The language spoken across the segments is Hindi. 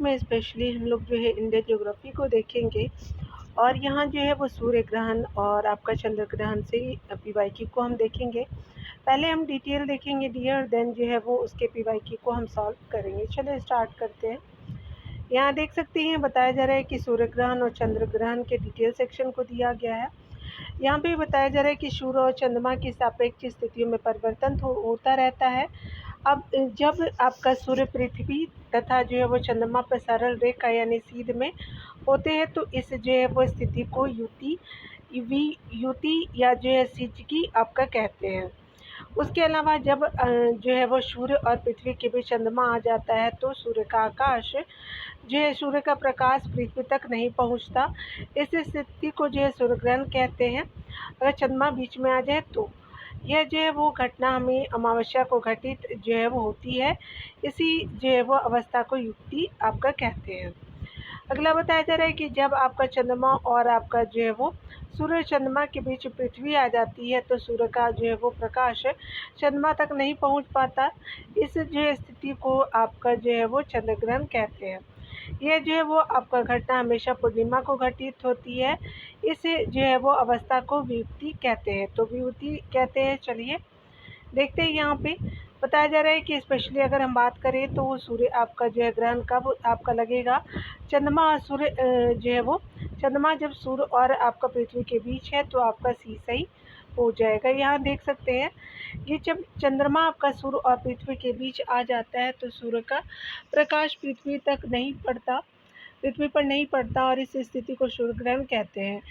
में स्पेशली हम लोग जो है इंडियन ज्योग्राफी को देखेंगे और यहाँ जो है वो सूर्य ग्रहण और आपका चंद्र ग्रहण से पीवाईक्यू को हम देखेंगे। पहले हम डिटेल देखेंगे डियर, देन जो है वो उसके पीवाईक्यू को हम सॉल्व करेंगे। चलिए स्टार्ट करते हैं। यहाँ देख सकते हैं बताया जा रहा है कि सूर्य ग्रहण और चंद्र ग्रहण के डिटेल सेक्शन को दिया गया है। यहाँ पे बताया जा रहा है कि सूर्य और चंद्रमा की सापेक्ष स्थितियों में परिवर्तन होता रहता है। अब जब आपका सूर्य पृथ्वी तथा जो है वो चंद्रमा पर सरल रेखा यानी सीध में होते हैं तो इस जो है वो स्थिति को युति या जो है सिजकी आपका कहते हैं। उसके अलावा जब जो है वो सूर्य और पृथ्वी के बीच चंद्रमा आ जाता है तो सूर्य का आकाश जो है सूर्य का प्रकाश पृथ्वी तक नहीं पहुंचता। इस स्थिति को जो है सूर्य ग्रहण कहते हैं। अगर चंद्रमा बीच में आ जाए तो यह जो है वो घटना हमें अमावस्या को घटित जो है वो होती है। इसी जो है वो अवस्था को युक्ति आपका कहते हैं। अगला बताया जा रहा है कि जब आपका चंद्रमा और आपका जो है वो सूर्य चंद्रमा के बीच पृथ्वी आ जाती है तो सूर्य का जो है वो प्रकाश चंद्रमा तक नहीं पहुंच पाता। इस जो है स्थिति को आपका जो है वो चंद्र ग्रहण कहते हैं। यह जो है वो आपका घटना हमेशा पूर्णिमा को घटित होती है। इसे जो है वो अवस्था को वियुक्ति कहते हैं। तो वियुक्ति कहते हैं। चलिए देखते हैं। यहाँ पे बताया जा रहा है कि स्पेशली अगर हम बात करें तो वो सूर्य आपका जो है ग्रहण कब आपका लगेगा। चंद्रमा और सूर्य जो है वो चंद्रमा जब सूर्य और आपका पृथ्वी के बीच है तो आपका सी सही हो जाएगा। यहाँ देख सकते हैं कि जब चंद्रमा आपका सूर्य और पृथ्वी के बीच आ जाता है तो सूर्य का प्रकाश पृथ्वी पर नहीं पड़ता और इस स्थिति को सूर्य ग्रहण कहते हैं।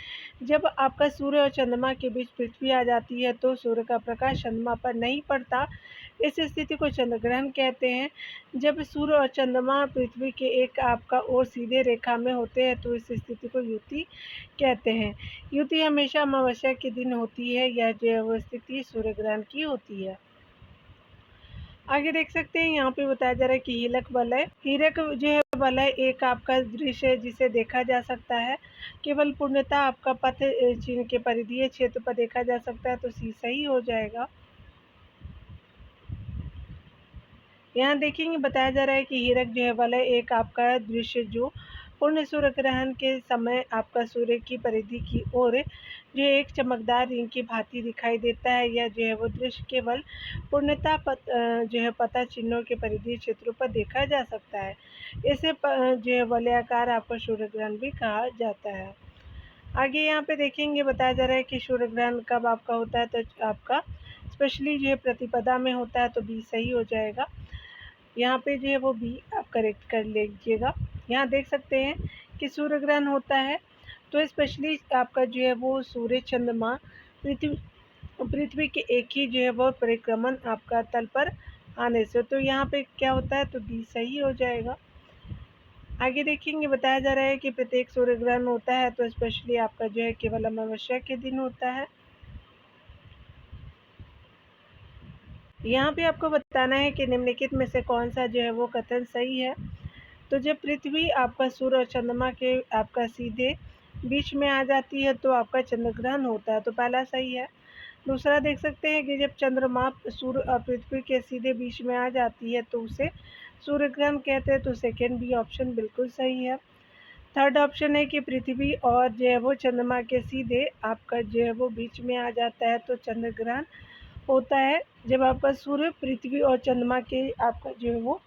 जब आपका सूर्य और चंद्रमा के बीच पृथ्वी आ जाती है तो सूर्य का प्रकाश चंद्रमा पर नहीं पड़ता। इस स्थिति को चंद्र ग्रहण कहते हैं। जब सूर्य और चंद्रमा पृथ्वी के एक आपका ओर सीधे रेखा में होते हैं तो इस स्थिति को युति कहते हैं। युति हमेशा अमावस्या के दिन होती है। यह जो है वो स्थिति सूर्य ग्रहण की होती है। आगे देख सकते हैं यहाँ पे बताया जा रहा है कि हीरक वलय। हीरक जो है वलय एक आपका दृश्य है जिसे देखा जा सकता है। केवल पूर्णतः आपका पथ चिन्ह के परिधीय क्षेत्र पर देखा जा सकता है तो सी सही हो जाएगा। यहाँ देखेंगे बताया जा रहा है कि हीरक जो है वलय एक आपका दृश्य जो पूर्ण सूर्य ग्रहण के समय आपका सूर्य की परिधि की ओर जो एक चमकदार रिंग की भांति दिखाई देता है। यह जो है वो दृश्य केवल पूर्णतः जो है पता चिन्हों के परिधि क्षेत्रों पर देखा जा सकता है। इसे जो है वलयाकार आपका सूर्य ग्रहण भी कहा जाता है। आगे यहाँ पे देखेंगे बताया जा रहा है कि सूर्य ग्रहण कब आपका होता है तो आपका स्पेशली जो है प्रतिपदा में होता है तो बी सही हो जाएगा। यहाँ पे जो है वो बी आप करेक्ट कर लीजिएगा। यहाँ देख सकते हैं कि सूर्य ग्रहण होता है तो स्पेशली आपका जो है वो सूर्य चंद्रमा पृथ्वी के एक ही जो है वो परिक्रमण आपका तल पर आने से, तो यहाँ पे क्या होता है तो डी सही हो जाएगा। आगे देखेंगे बताया जा रहा है कि प्रत्येक सूर्य ग्रहण होता है तो स्पेशली आपका जो है केवल अमावस्या के दिन होता है। यहाँ पे आपको बताना है कि निम्नलिखित में से कौन सा जो है वो कथन सही है। तो जब पृथ्वी आपका सूर्य और चंद्रमा के आपका सीधे बीच में आ जाती है तो आपका चंद्र ग्रहण होता है तो पहला सही है। दूसरा देख सकते हैं कि जब चंद्रमा सूर्य और पृथ्वी के सीधे बीच में आ जाती है तो उसे सूर्य ग्रहण कहते हैं तो सेकेंड बी ऑप्शन बिल्कुल सही है। थर्ड ऑप्शन है कि पृथ्वी और जो है वो चंद्रमा के सीधे आपका जो है वो बीच में आ जाता है तो चंद्र ग्रहण होता है। जब आपका सूर्य पृथ्वी और चंद्रमा के आपका जो है वो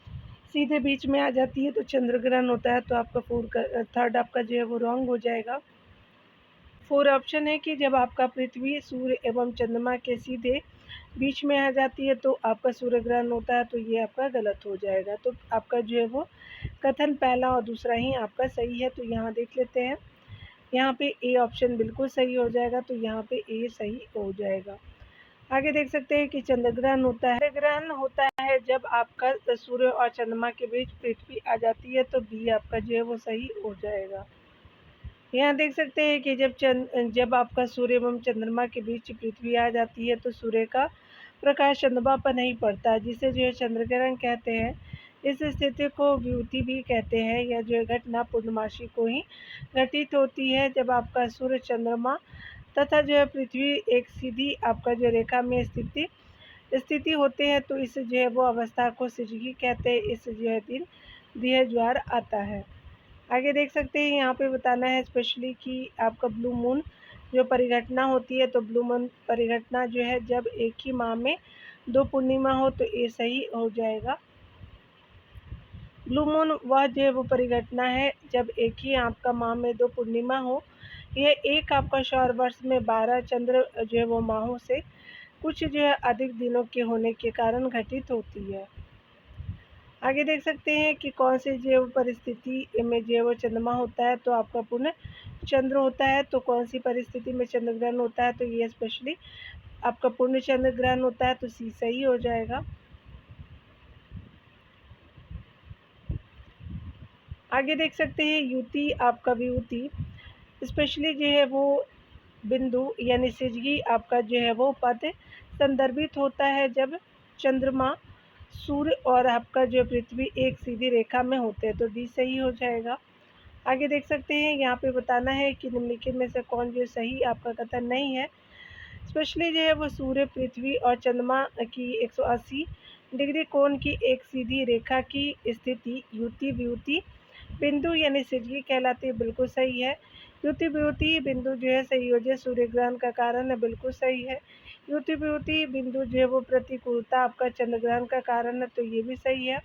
सीधे बीच में आ जाती है तो चंद्र ग्रहण होता है तो आपका थर्ड आपका जो है वो रॉन्ग हो जाएगा। फोर ऑप्शन है कि जब आपका पृथ्वी सूर्य एवं चंद्रमा के सीधे बीच में आ जाती है तो आपका सूर्य ग्रहण होता है तो ये आपका गलत हो जाएगा। तो आपका जो है वो कथन पहला और दूसरा ही आपका सही है। तो यहाँ देख लेते हैं। यहाँ पे ए ऑप्शन बिल्कुल सही हो जाएगा तो यहाँ पे ए सही हो जाएगा। आगे देख सकते हैं कि चंद्र ग्रहण होता है। चंद्र ग्रहण होता है जब आपका सूर्य और चंद्रमा के बीच पृथ्वी आ जाती है तो बी आपका जो है वो सही हो जाएगा। यहाँ देख सकते हैं कि जब आपका सूर्य एवं चंद्रमा के बीच पृथ्वी आ जाती है तो सूर्य का प्रकाश चंद्रमा पर नहीं पड़ता जिसे जो है चंद्र ग्रहण कहते हैं। इस स्थिति को वियुति भी कहते हैं। यह जो है घटना पूर्णमासी को ही घटित होती है जब आपका सूर्य चंद्रमा तथा जो है पृथ्वी एक सीधी आपका जो रेखा में स्थिति होते हैं तो इस जो है वो अवस्था को सिजगी कहते हैं। इस जो है दिन ज्वार आता है। आगे देख सकते हैं यहाँ पे बताना है स्पेशली कि आपका ब्लू मून जो परिघटना होती है, तो ब्लू मून परिघटना जो है जब एक ही माह में 2 पूर्णिमा हो तो ये सही हो जाएगा। ब्लू मून वह जो है वो परिघटना है जब एक ही आपका माह में 2 पूर्णिमा हो। यह एक आपका सौर वर्ष में 12 चंद्र जो है वो माहों से कुछ जो है अधिक दिनों के होने के कारण घटित होती है। आगे देख सकते हैं कि कौन सी जो परिस्थिति में जो वो चंद्रमा होता है, तो आपका पूर्ण चंद्र होता है। तो कौन सी परिस्थिति में चंद्र ग्रहण होता है, तो ये स्पेशली आपका पूर्ण चंद्र ग्रहण होता है, तो सी सही हो जाएगा। आगे देख सकते हैं युति आपका वियुति स्पेशली जो है वो बिंदु यानी सिजगी आपका जो है वो पद संदर्भित होता है जब चंद्रमा, सूर्य और आपका जो पृथ्वी एक सीधी रेखा में होते हैं, तो डी सही हो जाएगा। आगे देख सकते हैं यहाँ पे बताना है कि निम्नलिखित में से कौन जो सही आपका कथन नहीं है। स्पेशली जो है वो सूर्य, पृथ्वी और चंद्रमा की 180 डिग्री कोण की एक सीधी रेखा की स्थिति युति वियुति बिंदु यानी सिजगी कहलाती है, बिल्कुल सही है। युति वियुति बिंदु जो है संयोजन सूर्य ग्रहण का कारण है, बिल्कुल सही है। युति वियुति बिंदु जो है वो प्रतिकूलता आपका चंद्र ग्रहण का कारण है, तो ये भी सही है।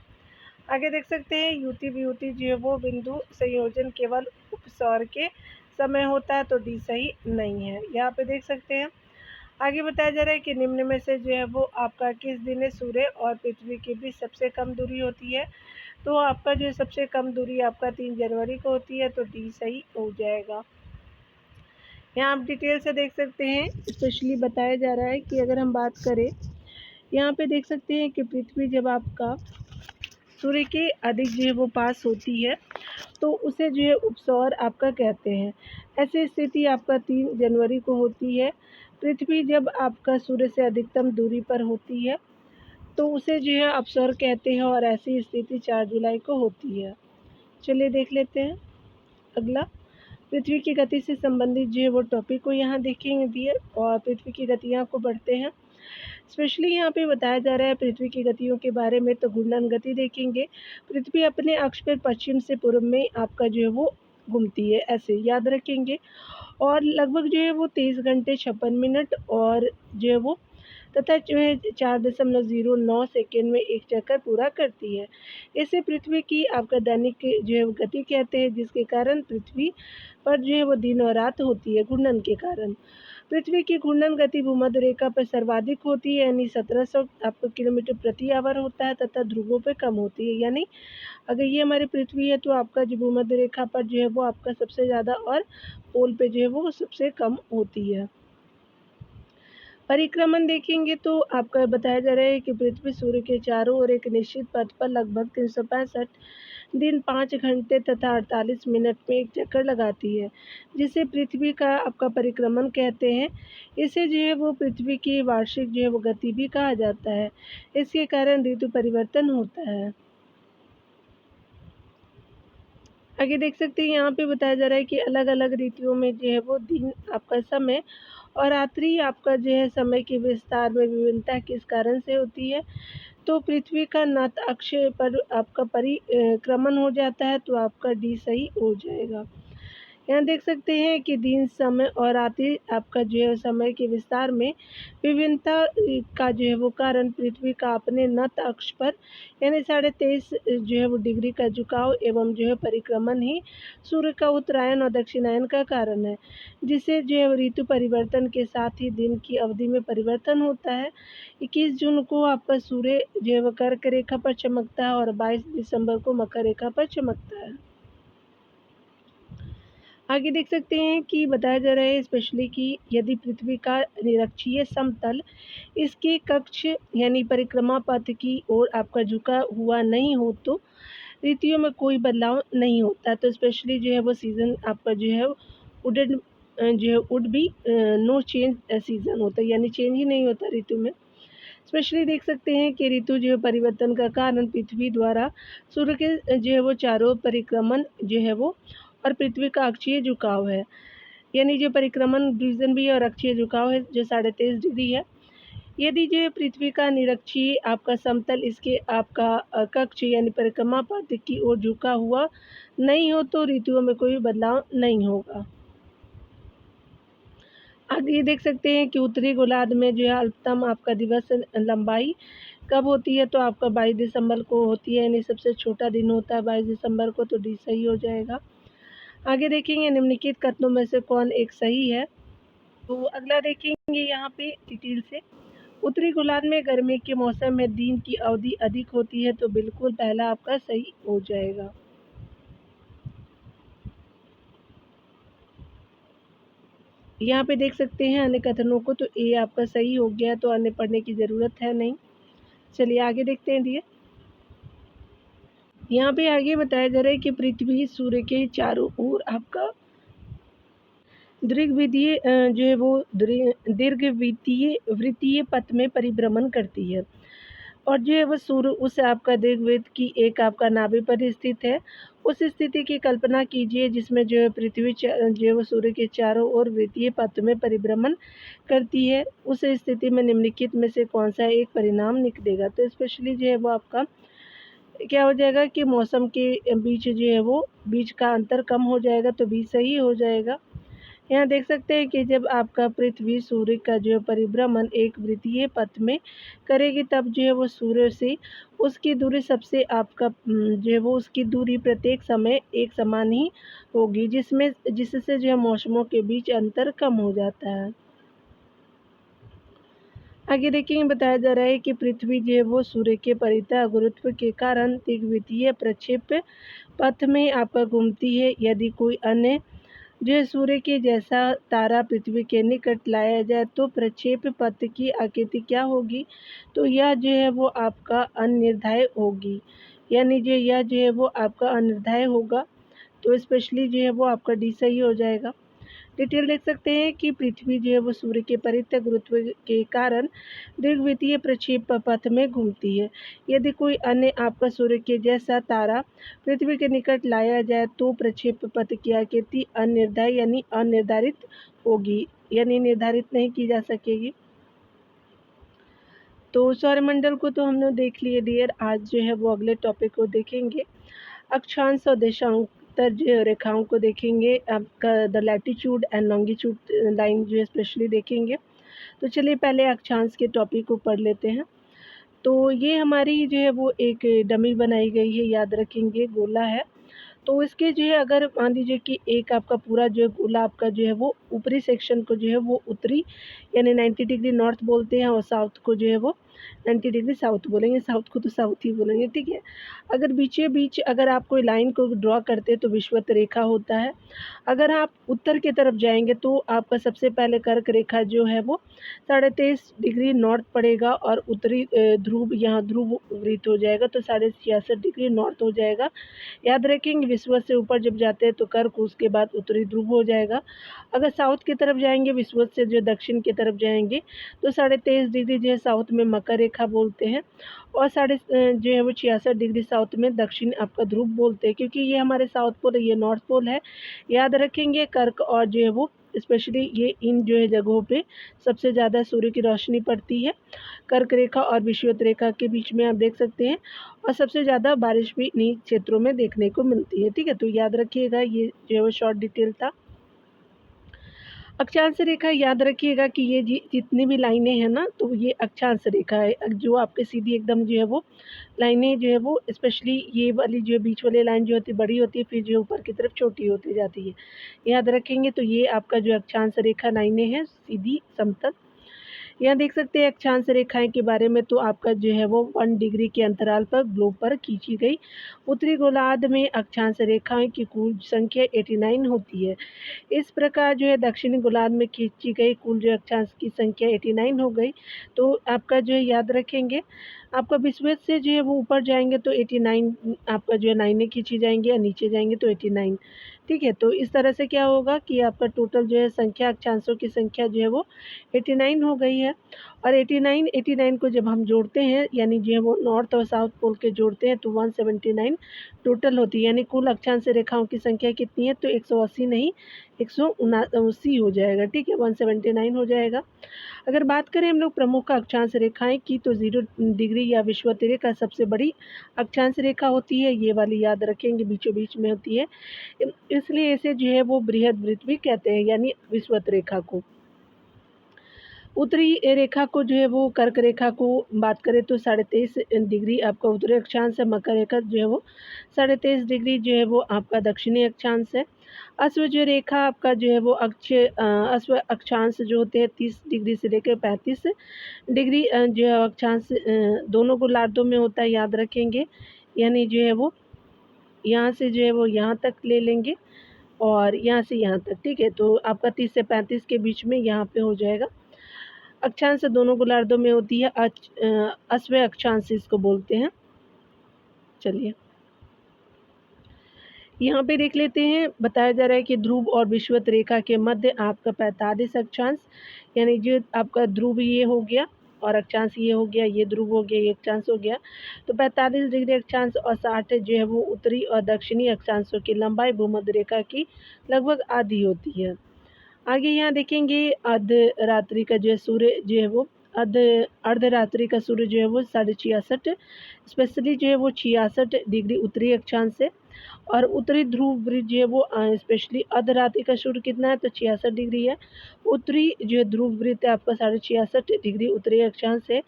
आगे देख सकते हैं युति वियुति जो है वो बिंदु संयोजन केवल उपसौर के समय होता है, तो डी सही नहीं है। यहाँ पे देख सकते हैं आगे बताया जा रहा है कि निम्न में से जो है वो आपका किस दिन सूर्य और पृथ्वी के बीच सबसे कम दूरी होती है, तो आपका जो सबसे कम दूरी आपका 3 जनवरी को होती है, तो डी सही हो जाएगा। यहाँ आप डिटेल से देख सकते हैं स्पेशली बताया जा रहा है कि अगर हम बात करें यहाँ पे देख सकते हैं कि पृथ्वी जब आपका सूर्य के अधिक जो है वो पास होती है, तो उसे जो है उपसौर आपका कहते हैं। ऐसी स्थिति आपका 3 जनवरी को होती है। पृथ्वी जब आपका सूर्य से अधिकतम दूरी पर होती है, तो उसे जो है अपसौर कहते हैं और ऐसी स्थिति 4 जुलाई को होती है। चलिए देख लेते हैं अगला। पृथ्वी की गति से संबंधित जो है वो टॉपिक को यहाँ देखेंगे दिए और पृथ्वी की गतियाँ को बढ़ते हैं। स्पेशली यहाँ पे बताया जा रहा है पृथ्वी की गतियों के बारे में, तो घूर्णन गति देखेंगे। पृथ्वी अपने अक्ष पर पश्चिम से पूर्व में आपका जो है वो घूमती है, ऐसे याद रखेंगे। और लगभग जो है वो 23 घंटे 56 मिनट और जो है वो तथा जो है 4.09 सेकेंड में एक चक्कर पूरा करती है। इसे पृथ्वी की आपका दैनिक जो है गति कहते हैं, जिसके कारण पृथ्वी पर जो है वो दिन और रात होती है घूर्णन के कारण। पृथ्वी की घूर्णन गति भूमध्य रेखा पर सर्वाधिक होती है, यानी 1700 आपका किलोमीटर प्रति आवर होता है, तथा ध्रुवों पे कम होती है। यानी अगर ये हमारी पृथ्वी है, तो आपका जो भूमध्य रेखा पर जो है वो आपका सबसे ज़्यादा और पोल पे जो है वो सबसे कम होती है। परिक्रमण देखेंगे तो आपका बताया जा रहा है कि पृथ्वी सूर्य के चारों ओर एक निश्चित पथ पर लगभग 365 दिन 5 घंटे तथा 48 मिनट में एक चक्कर लगाती है, जिसे पृथ्वी का आपका परिक्रमण कहते हैं। इसे जो है वो पृथ्वी की वार्षिक जो है वो गति भी कहा जाता है। इसके कारण ऋतु परिवर्तन होता है। आगे देख सकते हैं यहाँ पे बताया जा रहा है कि अलग अलग ऋतुओं में जो है वो दिन आपका समय और रात्रि आपका जो है समय के विस्तार में विभिन्नता किस कारण से होती है, तो पृथ्वी का नत अक्ष पर आपका परिक्रमण हो जाता है, तो आपका डी सही हो जाएगा। यहाँ देख सकते हैं कि दिन, समय और रात्रि आपका जो है समय के विस्तार में विभिन्नता का जो है वो कारण पृथ्वी का अपने नत अक्ष पर यानी 23.5 जो है वो डिग्री का झुकाव एवं जो है परिक्रमण ही सूर्य का उत्तरायण और दक्षिणायन का कारण है, जिससे जो है ऋतु परिवर्तन के साथ ही दिन की अवधि में परिवर्तन होता है। 21 जून को आपका सूर्य जो है वो कर्क रेखा पर चमकता है और 22 दिसंबर को मकर रेखा पर चमकता है। आगे देख सकते हैं कि बताया जा रहा है स्पेशली कि यदि पृथ्वी का निरक्षीय समतल इसके कक्ष यानी परिक्रमा पथ की ओर आपका झुका हुआ नहीं हो, तो ऋतुओं में कोई बदलाव नहीं होता। तो स्पेशली जो है वो सीज़न आपका जो है would be no change season होता है, यानी चेंज ही नहीं होता ऋतु में। स्पेशली देख सकते हैं कि ऋतु जो है परिवर्तन का कारण पृथ्वी द्वारा सूर्य के जो है वो चारों परिक्रमण जो है वो और पृथ्वी का अक्षीय झुकाव है, यानी जो परिक्रमण रीजन भी है और अक्षीय झुकाव है जो 23.5 डिग्री है। यदि जो है पृथ्वी का निरक्षीय आपका समतल इसके आपका कक्ष यानी परिक्रमा पथ की ओर झुका हुआ नहीं हो तो ऋतुओं में कोई बदलाव नहीं होगा। आगे देख सकते हैं कि उत्तरी गोलार्ध में जो है अल्पतम आपका दिवस लंबाई कब होती है, तो आपका 22 दिसंबर को होती है, यानी सबसे छोटा दिन होता है 22 दिसंबर को, तो डी सही हो जाएगा। आगे देखेंगे निम्नलिखित कथनों में से कौन एक सही है। तो अगला देखेंगे यहाँ पे डिटेल से। उत्तरी गोलार्ध में गर्मी के मौसम में दिन की अवधि अधिक होती है, तो बिल्कुल पहला आपका सही हो जाएगा। यहाँ पे देख सकते हैं अन्य कथनों को, तो ए आपका सही हो गया, तो अन्य पढ़ने की ज़रूरत है नहीं। चलिए आगे देखते हैं दिए। यहाँ पे आगे बताया जा रहा है कि पृथ्वी सूर्य के चारों ओर आपका दीर्घवृत्तीय जो है वो दीर्घवृत्तीय वृत्तीय पथ में परिभ्रमण करती है, और जो है वो सूर्य उस आपका दीर्घवृत्त की एक आपका नाभि पर स्थित है। उस स्थिति की कल्पना कीजिए जिसमें जो है पृथ्वी जो है वो सूर्य के चारों ओर वृत्तीय पथ में परिभ्रमण करती है। उस स्थिति में निम्नलिखित में से कौन सा एक परिणाम निकलेगा। तो स्पेशली जो है वो आपका क्या हो जाएगा कि मौसम के बीच जो है वो बीच का अंतर कम हो जाएगा, तो बी सही हो जाएगा। यहाँ देख सकते हैं कि जब आपका पृथ्वी सूर्य का जो है परिभ्रमण एक वृत्तीय पथ में करेगी, तब जो है वो सूर्य से उसकी दूरी सबसे आपका जो है वो उसकी दूरी प्रत्येक समय एक समान ही होगी, जिससे जो है मौसमों के बीच अंतर कम हो जाता है। आगे देखेंगे बताया जा रहा है कि पृथ्वी जो है वो सूर्य के परितः गुरुत्व के कारण द्वितीय प्रक्षेप पथ में आपका घूमती है। यदि कोई अन्य जो है सूर्य के जैसा तारा पृथ्वी के निकट लाया जाए तो प्रक्षेप पथ की आकृति क्या होगी, तो यह जो है वो आपका अनिर्धाय होगी, यानी जो यह जो है वो आपका अनिर्धाय होगा, तो स्पेशली जो है वो आपका डी सही हो जाएगा। डिटेल देख सकते हैं कि पृथ्वी जो है वो सूर्य के परितः गुरुत्व के कारण दीर्घवृत्तीय प्रक्षेप पथ में घूमती है। यदि कोई अन्य आपका सूर्य के जैसा तारा पृथ्वी के निकट लाया जाए तो प्रक्षेप पथ की आकृति अनिर्धाय यानी अनिर्धारित होगी, यानी निर्धारित नहीं की जा सकेगी। तो सौरमंडल को तो हमने देख लिए डियर। आज जो है वो अगले टॉपिक को देखेंगे, अक्षांश और देशांतर जो रेखाओं को देखेंगे, आपका the latitude and longitude line जो है स्पेशली देखेंगे। तो चलिए पहले अक्षांश के टॉपिक को पढ़ लेते हैं। तो ये हमारी जो है वो एक डमी बनाई गई है, याद रखेंगे गोला है। तो इसके जो है अगर मान लीजिए कि एक आपका पूरा जो है गोला आपका जो है वो ऊपरी सेक्शन को जो है वो उत्तरी यानी 90 डिग्री नॉर्थ बोलते हैं, और साउथ को जो है वो 90 डिग्री साउथ बोलेंगे, साउथ को तो साउथ ही बोलेंगे, ठीक है। अगर बीचे बीच अगर आप कोई लाइन को ड्रॉ करते हैं तो विषुवत रेखा होता है। अगर आप उत्तर की तरफ जाएंगे तो आपका सबसे पहले कर्क रेखा जो है वो 23.5 डिग्री नॉर्थ पड़ेगा, और उत्तरी ध्रुव यहाँ ध्रुव वृत्त हो जाएगा, तो 66.5 डिग्री नॉर्थ हो जाएगा। याद रखेंगे विषुवत से ऊपर जब जाते हैं तो कर्क, उसके बाद उत्तरी ध्रुव हो जाएगा। अगर साउथ की तरफ जाएंगे विषुवत से जो दक्षिण की तरफ जाएंगे तो 23.5 डिग्री जो है साउथ में मकर रेखा बोलते हैं, और जो है वो 66 डिग्री साउथ में दक्षिण आपका ध्रुव बोलते हैं, क्योंकि ये हमारे साउथ पोल है, ये नॉर्थ पोल है। याद रखेंगे कर्क और जो है वो स्पेशली ये इन जो है जगहों पे सबसे ज़्यादा सूर्य की रोशनी पड़ती है, कर्क रेखा और विषुवत रेखा के बीच में आप देख सकते हैं, और सबसे ज़्यादा बारिश भी इन्हीं क्षेत्रों में देखने को मिलती है, ठीक है। तो याद रखिएगा, ये जो है वो शॉर्ट डिटेल था। अक्षांश रेखा याद रखिएगा कि ये जितनी भी लाइनें हैं ना, तो ये अक्षांश रेखा है, जो आपके सीधी एकदम जो है वो लाइनें जो है वो स्पेशली ये वाली जो बीच वाली लाइन जो होती है बड़ी होती है, फिर जो ऊपर की तरफ छोटी होती जाती है, याद रखेंगे। तो ये आपका जो अक्षांश रेखा लाइनें हैं सीधी समतल। यहाँ देख सकते हैं अक्षांश रेखाएं के बारे में, तो आपका जो है वो 1 डिग्री के अंतराल पर ग्लोब पर खींची गई। उत्तरी गोलार्ध में अक्षांश रेखाएं की कुल संख्या 89 होती है। इस प्रकार जो है दक्षिणी गोलार्ध में खींची गई कुल जो अक्षांश की संख्या 89 हो गई। तो आपका जो है याद रखेंगे, आपका विषुवत से जो है वो ऊपर जाएंगे तो 89 आपका जो है लाइनें खींची जाएंगी, और नीचे जाएंगे तो 89, ठीक है। तो इस तरह से क्या होगा कि आपका टोटल जो है संख्या अक्षांशों की संख्या जो है वो 89 हो गई है। और 89 को जब हम जोड़ते हैं, यानी जो है वो नॉर्थ और साउथ पोल के जोड़ते हैं, तो 179 टोटल होती है। यानी कुल अक्षांश रेखाओं की संख्या कितनी है, तो 180 नहीं 179 हो जाएगा। ठीक है, 179 हो जाएगा। अगर बात करें हम लोग प्रमुख अक्षांश रेखाएं की, तो 0 डिग्री या विषुवत रेखा सबसे बड़ी अक्षांश रेखा होती है। ये वाली याद रखेंगे, बीचों बीच में होती है, इसलिए इसे जो है वो बृहद वृत्त भी कहते हैं, यानी विषुवत रेखा को। उत्तरी रेखा को जो है वो कर्क रेखा को बात करें तो 23.5 डिग्री आपका उत्तरी अक्षांश है। मकर रेखा जो है वो 23.5 डिग्री जो है वो आपका दक्षिणी अक्षांश है। अश्व जो रेखा आपका जो है वो अश्व अक्षांश जो होते हैं 30 डिग्री से लेकर 35 डिग्री जो है अक्षांश दोनों गोलार्धों में होता है, याद रखेंगे। यानी जो है वो यहाँ से जो है वो यहाँ तक ले लेंगे और यहाँ से यहाँ तक। ठीक है, तो आपका 30 से 35 के बीच में यहाँ पे हो जाएगा। अक्षांश दोनों गोलार्धों में होती है, अश्व अक्षांश इसको बोलते हैं। चलिए यहाँ पे देख लेते हैं, बताया जा रहा है कि ध्रुव और विषुवत रेखा के मध्य आपका 45 अक्षांश, यानी जो आपका ध्रुव ये हो गया और अक्षांश ये हो गया, ये ध्रुव हो गया, ये अक्षांश हो गया, तो 45 डिग्री अक्षांश और 60 जो है वो उत्तरी और दक्षिणी अक्षांशों की लंबाई भूमध्य रेखा की लगभग आधी होती है। आगे यहाँ देखेंगे अर्धरात्रि का जो है सूर्य जो है वो अर्धरात्रि का सूर्य जो है वो 66.5 स्पेशली जो है वो 66 डिग्री उत्तरी अक्षांश से, और उत्तरी ध्रुव वृत्त जो है वो स्पेशली अर्धरात्रि का सूर्य कितना है, तो 66 डिग्री है। उत्तरी जो है ध्रुव वृत्त है आपका 66.5 डिग्री उत्तरी अक्षांश है।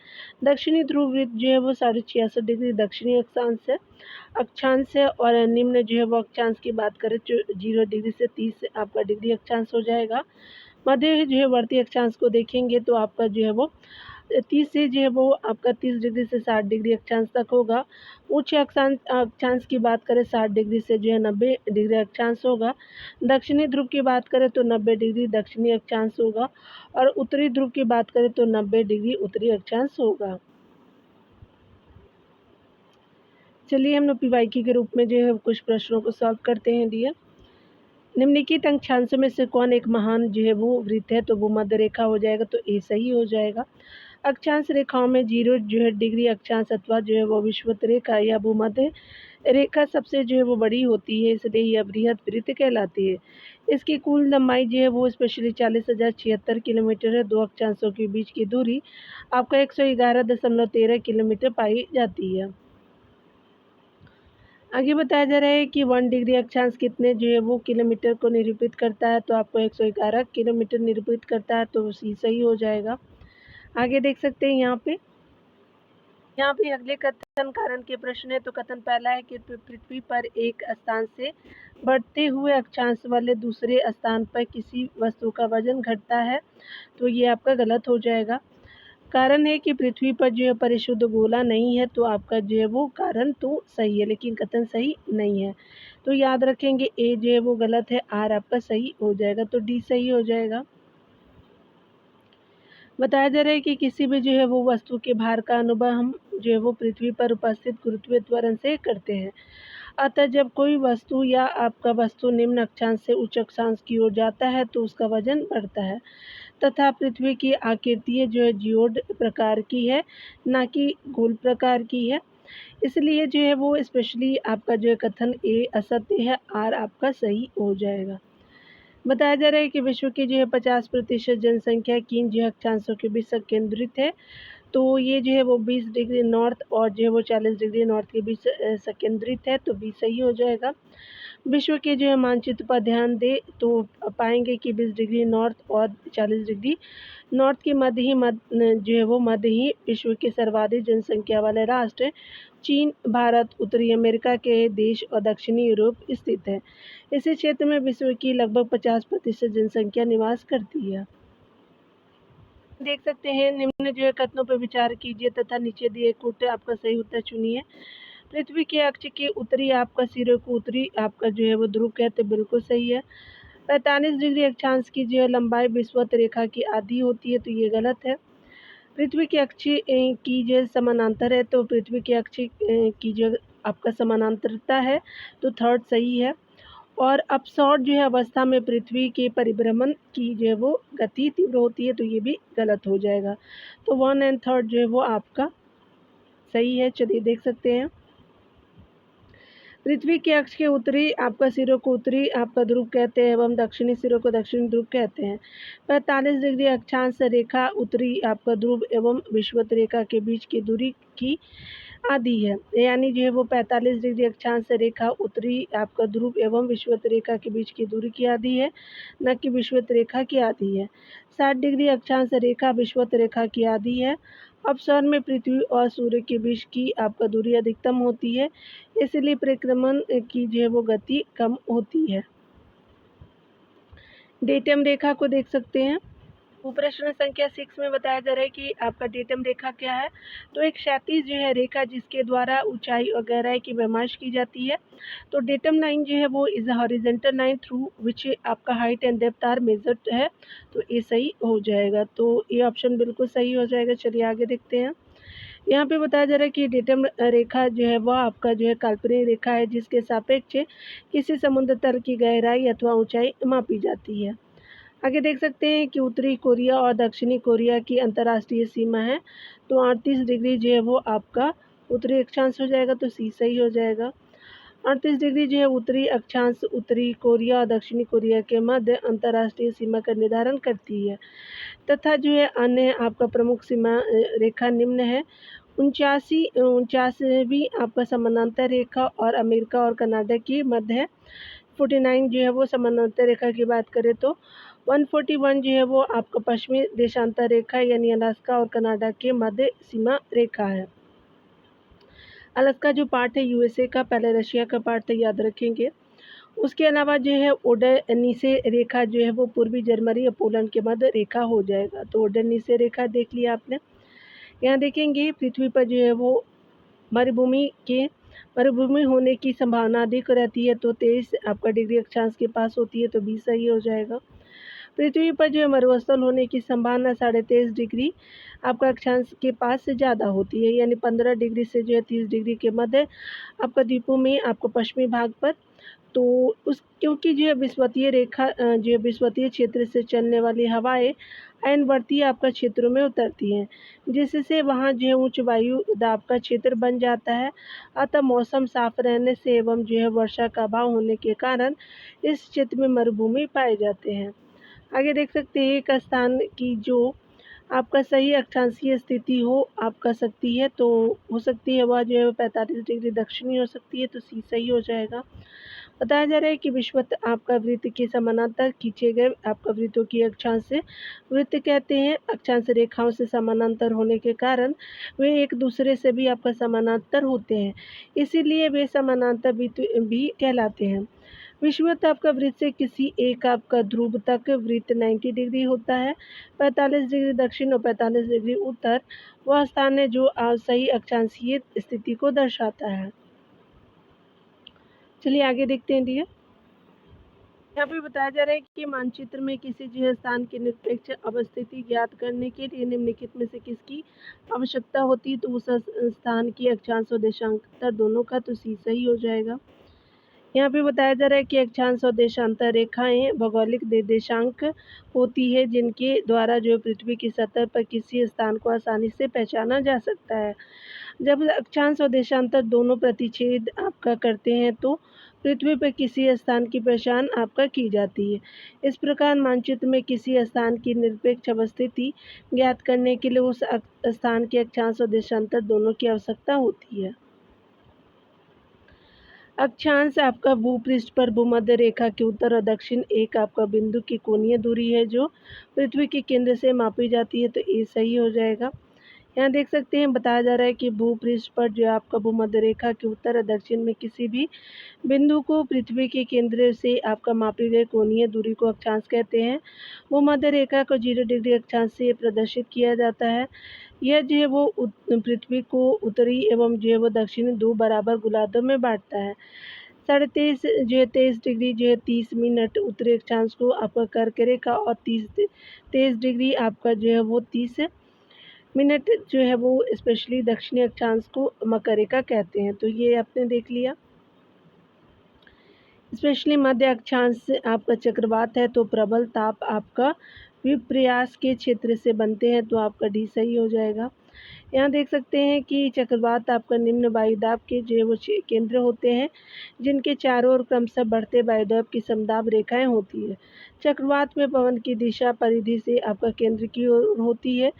दक्षिणी ध्रुव वृत्त जो है वो 66.5 डिग्री दक्षिणी अक्षांश है। और निम्न जो है वो अक्षांश की बात करें तो 0 डिग्री से 30 आपका डिग्री अक्षांश हो जाएगा। मध्य जो है वर्ती अक्षांश को देखेंगे तो आपका जो है वो 30 से जो है वो आपका 30 डिग्री से 60 डिग्री अक्षांश तक होगा। उच्च अक्षांश की बात करें 60 डिग्री से जो है 90 डिग्री अक्षांश होगा। दक्षिणी ध्रुव की बात करें तो 90 डिग्री दक्षिणी अक्षांश होगा, और उत्तरी ध्रुव की बात करें तो 90 डिग्री उत्तरी अक्षांश होगा। चलिए हम लोग पीवाईक्यू के रूप में जो है कुछ प्रश्नों को सॉल्व करते हैं। डियर, निम्नलिखित अक्षांशों में से कौन एक महान जो है वो वृत्त है, तो वो मध्य रेखा हो जाएगा, तो ए सही हो जाएगा। अक्षांश रेखाओं में 0 जो है डिग्री अक्षांश अथवा जो है वो विषुवत रेखा या भूमध्य रेखा सबसे जो है वो बड़ी होती है, इसलिए यह बृहद वृत्त कहलाती है। इसकी कुल लंबाई जो है वो स्पेशली 40,076 किलोमीटर है। दो अक्षांशों के बीच की दूरी आपका 111.13 किलोमीटर पाई जाती है। आगे बताया जा रहा है कि 1 डिग्री अक्षांश कितने जो है वो किलोमीटर को निरूपित करता है, तो आपको 111 किलोमीटर निरूपित करता है, तो सी सही हो जाएगा। आगे देख सकते हैं यहाँ पे अगले कथन कारण के प्रश्न है। तो कथन पहला है कि पृथ्वी पर एक स्थान से बढ़ते हुए अक्षांश वाले दूसरे स्थान पर किसी वस्तु का वजन घटता है, तो ये आपका गलत हो जाएगा। कारण है कि पृथ्वी पर जो है परिशुद्ध गोला नहीं है, तो आपका जो है वो कारण तो सही है, लेकिन कथन सही नहीं है। तो याद रखेंगे ए जो है वो गलत है, आर आपका सही हो जाएगा, तो डी सही हो जाएगा। बताया जा रहा है कि किसी भी जो है वो वस्तु के भार का अनुभव हम जो है वो पृथ्वी पर उपस्थित गुरुत्वीय त्वरण से करते हैं। अतः जब कोई वस्तु या आपका वस्तु निम्न अक्षांश से उच्च अक्षांश की ओर जाता है तो उसका वजन बढ़ता है, तथा पृथ्वी की आकृति जो है जियोड प्रकार की है, ना कि गोल प्रकार की है। इसलिए जो है वो स्पेशली आपका जो है कथन ए असत्य है, आर आपका सही हो जाएगा। बताया जा रहा है कि विश्व की जो है 50% जनसंख्या किन जो है अक्षांशों के बीच संकेंद्रित है, तो ये जो है वो 20 डिग्री नॉर्थ और जो है वो 40 डिग्री नॉर्थ के बीच संकेंद्रित है, तो बी सही हो जाएगा। विश्व के जो है मानचित्र पर ध्यान दे तो पाएंगे कि 20 डिग्री नॉर्थ और 40 डिग्री नॉर्थ के मध्य ही जो है वो मध्य ही विश्व के सर्वाधिक जनसंख्या वाले राष्ट्र चीन, भारत, उत्तरी अमेरिका के देश और दक्षिणी यूरोप स्थित है। इसी क्षेत्र में विश्व की लगभग 50% जनसंख्या निवास करती है। देख सकते हैं निम्न जो है कथनों पर विचार कीजिए तथा नीचे दिए कुट आपका सही उत्तर चुनिए। पृथ्वी के अक्ष के उत्तरी आपका सिरे को उत्तरी आपका जो है वो ध्रुव कहते, बिल्कुल सही है। 45 डिग्री अक्षांश की जो है लंबाई विषुवत रेखा की आधी होती है, तो ये गलत है। पृथ्वी के अक्ष की जो समानांतर है, तो पृथ्वी के अक्ष की जो आपका समानांतरता है, तो थर्ड सही है। और अपसौर जो है अवस्था में पृथ्वी के परिभ्रमण की जो है वो गति तीव्र होती है, तो ये भी गलत हो जाएगा। तो 1 और 3 जो है वो आपका सही है। चलिए देख सकते हैं। पृथ्वी के अक्ष के उत्तरी आपका सिरों को उत्तरी आपका ध्रुव कहते हैं एवं दक्षिणी सिरों को दक्षिणी ध्रुव कहते हैं। 45 डिग्री अक्षांश रेखा उत्तरी आपका ध्रुव एवं विषुवत रेखा के बीच की दूरी की आधी है, यानी जो है वो 45 डिग्री अक्षांश रेखा उत्तरी आपका ध्रुव एवं विषुवत रेखा के बीच की दूरी की आधी है, न कि विषुवत रेखा की आधी है। 60 डिग्री अक्षांश रेखा विषुवत रेखा की आधी है। अपसौर में पृथ्वी और सूर्य के बीच की आपका दूरी अधिकतम होती है, इसलिए परिक्रमण की जो है वो गति कम होती है। डेटम रेखा को देख सकते हैं। प्रश्न संख्या 6 में बताया जा रहा है कि आपका डेटम रेखा क्या है। तो एक क्षैतिज जो है रेखा जिसके द्वारा ऊंचाई और गहराई की पैमाइश की जाती है। तो डेटम लाइन जो है वो is a horizontal line through which आपका height and depth are measured है, तो ये सही हो जाएगा। तो ये ऑप्शन बिल्कुल सही हो जाएगा। चलिए आगे देखते हैं। यहाँ पे बताया जा रहा है कि डेटम रेखा जो है वह आपका जो है काल्पनिक रेखा है जिसके सापेक्ष किसी समुद्र तल की गहराई अथवा ऊंचाई मापी जाती है। आगे देख सकते हैं कि उत्तरी कोरिया और दक्षिणी कोरिया की अंतर्राष्ट्रीय सीमा है। तो 38 डिग्री जो है वो आपका उत्तरी अक्षांश हो जाएगा, तो सी सही हो जाएगा। 38 डिग्री जो है उत्तरी अक्षांश उत्तरी कोरिया और दक्षिणी कोरिया के मध्य अंतर्राष्ट्रीय सीमा का निर्धारण करती है तथा जो है अन्य आपका प्रमुख सीमा रेखा निम्न है। 49वीं आपका समानांतर रेखा और अमेरिका और कनाडा की मध्य है। 49 जो है वो समानांतर रेखा की बात करें तो 141 जो है वो आपका पश्चिमी देशांतर रेखा यानी अलास्का और कनाडा के मध्य सीमा रेखा है। अलास्का जो पार्ट है यूएसए का, पहले रशिया का पार्ट था, याद रखेंगे। उसके अलावा जो है ओडेनिसे रेखा जो है वो पूर्वी जर्मनी और पोलैंड के मध्य रेखा हो जाएगा। तो ओडेनिसे रेखा देख लिया आपने। यहाँ देखेंगे पृथ्वी पर जो है वो मरुभूमि होने की संभावना अधिक रहती है, तो 23 आपका डिग्री अक्षांश के पास होती है, तो बी सही हो जाएगा। पृथ्वी पर जो है मरुस्थल होने की संभावना 23.5 डिग्री आपका अक्षांश के पास से ज़्यादा होती है, यानी 15 डिग्री से जो है 30 डिग्री के मध्य आपका द्वीपों में आपको पश्चिमी भाग पर। तो उस क्योंकि जो है विषुवतीय रेखा जो है विषुवतीय क्षेत्र से चलने वाली हवाएं अयनवर्तीय आपका क्षेत्रों में उतरती हैं, जिससे वहाँ जो है उच्च वायु दाब का क्षेत्र बन जाता है। अतः मौसम साफ रहने से एवं जो है वर्षा का अभाव होने के कारण इस क्षेत्र में मरुभूमि पाए जाते हैं। आगे देख सकते हैं एक स्थान की जो आपका सही अक्षांशीय स्थिति हो आपका सकती है, तो हो सकती है वह जो है 45 डिग्री दक्षिणी हो सकती है, तो सी सही हो जाएगा। बताया जा रहा है कि विषुवत आपका वृत्त के समानांतर खींचे गए आपका वृत्तों की अक्षांश से वृत्त कहते हैं। अक्षांश रेखाओं से समानांतर होने के कारण वे एक दूसरे से भी आपका समानांतर होते हैं, इसीलिए वे समानांतर वृत्त भी कहलाते हैं। विषुवत आपका वृत्त से किसी एक आपका ध्रुव तक वृत्त 90 डिग्री होता है। 45 डिग्री दक्षिण और 45 डिग्री उत्तर वह स्थान है जो सही अक्षांशीय स्थिति को दर्शाता है। चलिए आगे देखते हैं डियर। यहाँ पे बताया जा रहा है कि मानचित्र में किसी जो है स्थान की निरपेक्ष अवस्थिति ज्ञात करने के लिए निम्नलिखित में से किसकी आवश्यकता होती है, तो उस स्थान की अक्षांश और देशांतर दोनों का, तो सी सही हो जाएगा। यहाँ पे बताया जा रहा है कि अक्षांश और देशांतर रेखाएं भौगोलिक निर्देशांक होती है जिनके द्वारा जो पृथ्वी की सतह पर किसी स्थान को आसानी से पहचाना जा सकता है। जब अक्षांश और देशांतर दोनों प्रतिच्छेद आपका करते हैं तो पृथ्वी पर किसी स्थान की पहचान आपका की जाती है। इस प्रकार मानचित्र में किसी स्थान की निरपेक्ष अवस्थिति ज्ञात करने के लिए उस स्थान के अक्षांश और देशांतर दोनों की आवश्यकता होती है। अक्षांश आपका भूपृष्ठ पर भूमध्य रेखा के उत्तर और दक्षिण एक आपका बिंदु की कोणीय दूरी है जो पृथ्वी के केंद्र से मापी जाती है, तो ये सही हो जाएगा। यहाँ देख सकते हैं बताया जा रहा है कि भूपृष्ठ पर जो आपका भूमध्य रेखा के उत्तर और दक्षिण में किसी भी बिंदु को पृथ्वी के केंद्र से आपका मापी गई कोणीय दूरी को अक्षांश कहते हैं। भूमध्य रेखा को 0 डिग्री अक्षांश से प्रदर्शित किया जाता है। यह जो है वो पृथ्वी को उत्तरी एवं जो है वो दक्षिणी दो बराबर गोलार्धों में बांटता है। 23.5 जो है 23 डिग्री जो है 30 मिनट उत्तरी अक्षांश को आपका कर्क रेखा और 23 डिग्री आपका जो है वो 30 मिनट जो है वो स्पेशली दक्षिणी अक्षांश को मकर रेखा कहते हैं। तो ये आपने देख लिया। स्पेशली मध्य अक्षांश से आपका चक्रवात है तो प्रबल ताप आपका विप्रयास के क्षेत्र से बनते हैं, तो आपका डी सही हो जाएगा। यहाँ देख सकते हैं कि चक्रवात आपका निम्न वायुदाब के जो है वो केंद्र होते हैं, जिनके चारों ओर क्रमशः बढ़ते वायुदाब की समदाब रेखाएं होती है। चक्रवात में पवन की दिशा परिधि से आपका केंद्र की ओर होती है।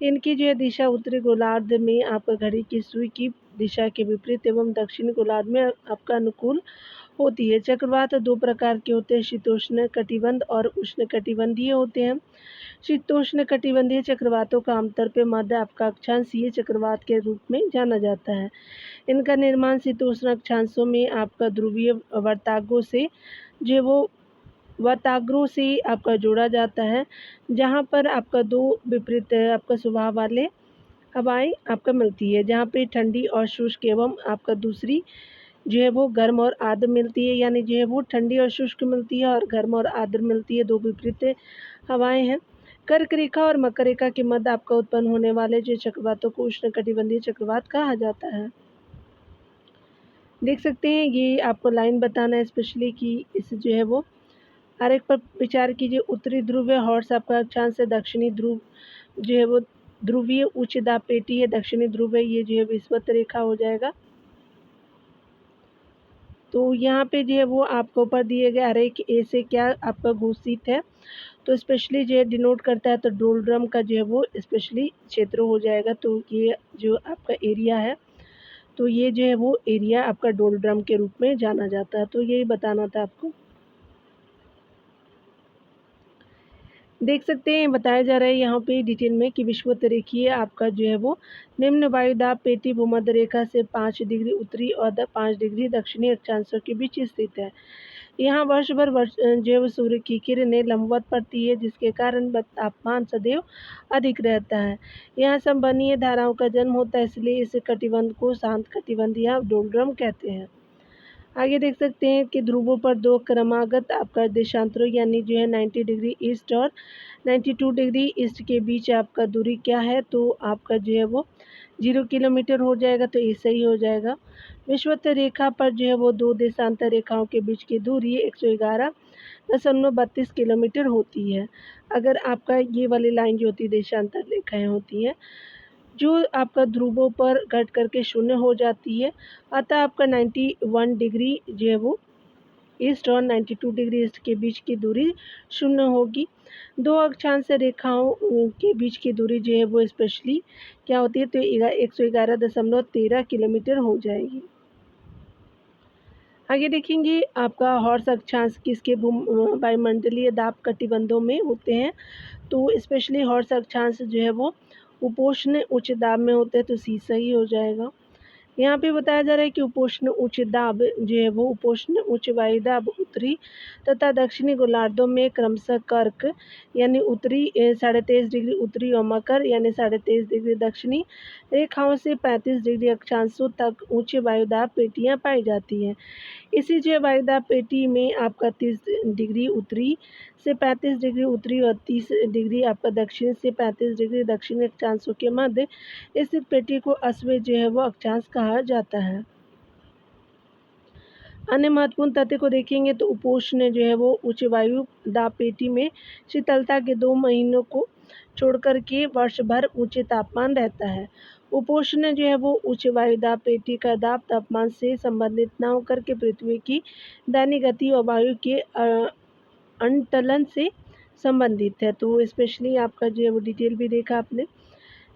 इनकी जो है दिशा उत्तरी गोलार्ध में आपका घड़ी की सुई की दिशा के विपरीत एवं दक्षिणी गोलार्ध में आपका अनुकूल होती है। चक्रवात दो प्रकार के होते हैं, शीतोष्ण कटिबंध और उष्ण कटिबंधीय होते हैं। शीतोष्ण कटिबंधीय चक्रवातों का आमतौर पर मध्य आपका अक्षांशीय चक्रवात के रूप में जाना जाता है। इनका निर्माण शीतोष्ण अक्षांशों में आपका ध्रुवीय वर्तागों से जो वो वर्ताग्रों से आपका जोड़ा जाता है, जहाँ पर आपका दो विपरीत आपका स्वभाव वाले हवाएं आपका मिलती है, जहाँ पे ठंडी और शुष्क एवं आपका दूसरी जो है वो गर्म और आर्द्र मिलती है, यानी जो है वो ठंडी और शुष्क मिलती है और गर्म और आर्द्र मिलती है, दो विपरीत हवाएं हैं। कर्क रेखा और मकर रेखा के मध्य आपका उत्पन्न होने वाले जो चक्रवातों को उष्णकटिबंधीय चक्रवात कहा जाता है। देख सकते हैं ये आपको लाइन बताना है स्पेशली कि इस जो है वो आरेख पर विचार कीजिए। उत्तरी ध्रुव है, हॉर्स आपका अक्षांश से दक्षिणी ध्रुव जो है वो ध्रुवीय उच्च दाब पेटी है, दक्षिणी ध्रुव है, ये जो है विषुवत रेखा हो जाएगा। तो यहाँ पे जो है वो आपको ऊपर दिए गए आरेख ए से क्या आपका घोषित है, तो स्पेशली जो है डिनोट करता है तो डोलड्रम का जो है वो स्पेशली क्षेत्र हो जाएगा। तो ये जो आपका एरिया है, तो ये जो है वो एरिया आपका डोलड्रम के रूप में जाना जाता है। तो यही बताना था आपको। देख सकते हैं बताया जा रहा है यहाँ पे डिटेल में कि विषुवतरेखीय आपका जो है वो निम्न वायुदाब पेटी भूमध्य रेखा से 5 डिग्री उत्तरी और 5 डिग्री दक्षिणी अक्षांशों के बीच स्थित है। यहाँ वर्ष भर जो है वो सूर्य की किरणें लंबवत पड़ती है, जिसके कारण तापमान सदैव अधिक रहता है। यहाँ संवहनीय धाराओं का जन्म होता है, इसलिए इस कटिबंध को शांत कटिबंध या डोलड्रम कहते हैं। आगे देख सकते हैं कि ध्रुवों पर दो क्रमागत आपका देशांतरों यानी जो है 90 डिग्री ईस्ट और 92 डिग्री ईस्ट के बीच आपका दूरी क्या है, तो आपका जो है वो 0 किलोमीटर हो जाएगा, तो ये सही हो जाएगा। विषुवत रेखा पर जो है वो दो देशांतर रेखाओं के बीच की दूरी 111.32 किलोमीटर होती है। अगर आपका ये वाली लाइन जो होती है देशांतर रेखाएं होती हैं, जो आपका ध्रुवों पर घट करके शून्य हो जाती है, अतः आपका 91 डिग्री जो है वो ईस्ट और 92 डिग्री ईस्ट के बीच की दूरी शून्य होगी। दो अक्षांश रेखाओं के बीच की दूरी जो है वो स्पेशली क्या होती है, तो 111.13 किलोमीटर हो जाएगी। आगे देखेंगे आपका हॉर्स अक्षांश किसके वायुमंडलीय दाब कटिबंधों में होते हैं, तो स्पेशली हॉर्स अक्षांश जो है वो उपोष्ण उच्च दाब में होते हैं, तो सी सही हो जाएगा। यहाँ पे बताया जा रहा है कि उपोष्ण उच्च दाब जो है वो उपोष्ण उच्च वायुदाब उत्तरी तथा दक्षिणी गोलार्धों में क्रमशः कर्क यानी उत्तरी 23.5 डिग्री उत्तरी और मकर यानी 23.5 डिग्री दक्षिणी रेखाओं से 35 डिग्री अक्षांशों तक उच्च वायुदाब पेटियाँ पाई जाती हैं। इसी जो वायुदाब पेटी में आपका 30 डिग्री उत्तरी से 35 डिग्री उत्तरी और 30 डिग्री आपका दक्षिण से 35 डिग्री दक्षिणी अक्षांशों के मध्य स्थित पेटी को अश्वे जो है वो अक्षांश कहा जाता है। अन्य महत्वपूर्ण तथ्य को देखेंगे तो उपोष्ण जो है वो उच्च वायु दाब पेटी में शीतलता के 2 महीनों को छोड़कर के वर्ष भर ऊंचे तापमान रहता है। उपोष्ण जो है वो उच्च वायुदाब पेटी का दाब तापमान से संबंधित न होकर के पृथ्वी की दैनिक गति और वायु के अंतलन से संबंधित है। तो स्पेशली आपका जो है वो डिटेल भी देखा आपने।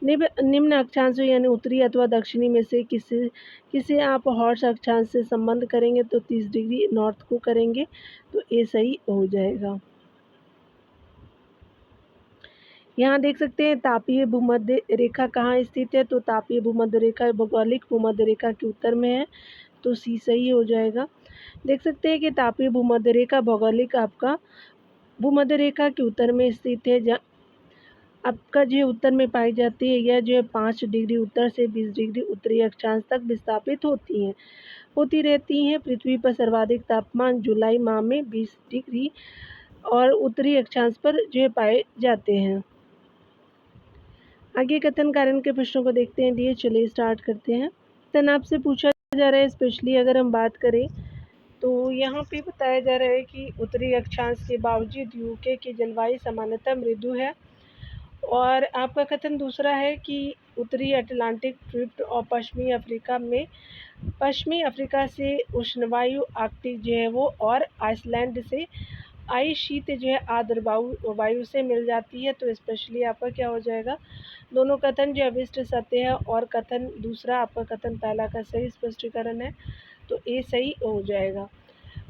निम्न अक्षांशों यानी उत्तरी अथवा दक्षिणी में से किसे आप हॉर्स अक्षांश से संबंध करेंगे, तो 30 डिग्री नॉर्थ को करेंगे, तो ये सही हो जाएगा। यहाँ देख सकते हैं तापीय भूमध्य रेखा कहाँ स्थित है, तो तापीय भूमध्य रेखा भौगोलिक भूमध्य रेखा के उत्तर में है, तो सी सही हो जाएगा। देख सकते हैं कि तापीय भूमध्य रेखा भौगोलिक आपका भूमध्य रेखा के उत्तर में स्थित है, जहाँ आपका जो उत्तर में पाई जाती है। यह जो है 5 डिग्री उत्तर से 20 डिग्री उत्तरी अक्षांश तक विस्थापित होती रहती हैं। पृथ्वी पर सर्वाधिक तापमान जुलाई माह में 20 डिग्री और उत्तरी अक्षांश पर जो है पाए जाते हैं। आगे कथन कारण के प्रश्नों को देखते हैं। चलिए स्टार्ट करते हैं। कथन आपसे पूछा जा रहा है, स्पेशली अगर हम बात करें तो यहाँ पे बताया जा रहा है कि उत्तरी अक्षांश के बावजूद यूके की जलवायु सामान्यतः मृदु है। और आपका कथन दूसरा है कि उत्तरी अटलांटिक ड्रिफ्ट और पश्चिमी अफ्रीका से उष्णवायु आर्कटिक जो है वो और आइसलैंड से आई शीत जो है आर्द्र वायु से मिल जाती है। तो स्पेशली आपका क्या हो जाएगा, दोनों कथन जो अविष्ट सत्य है और कथन दूसरा आपका कथन पहला का सही स्पष्टीकरण है, तो ये सही हो जाएगा।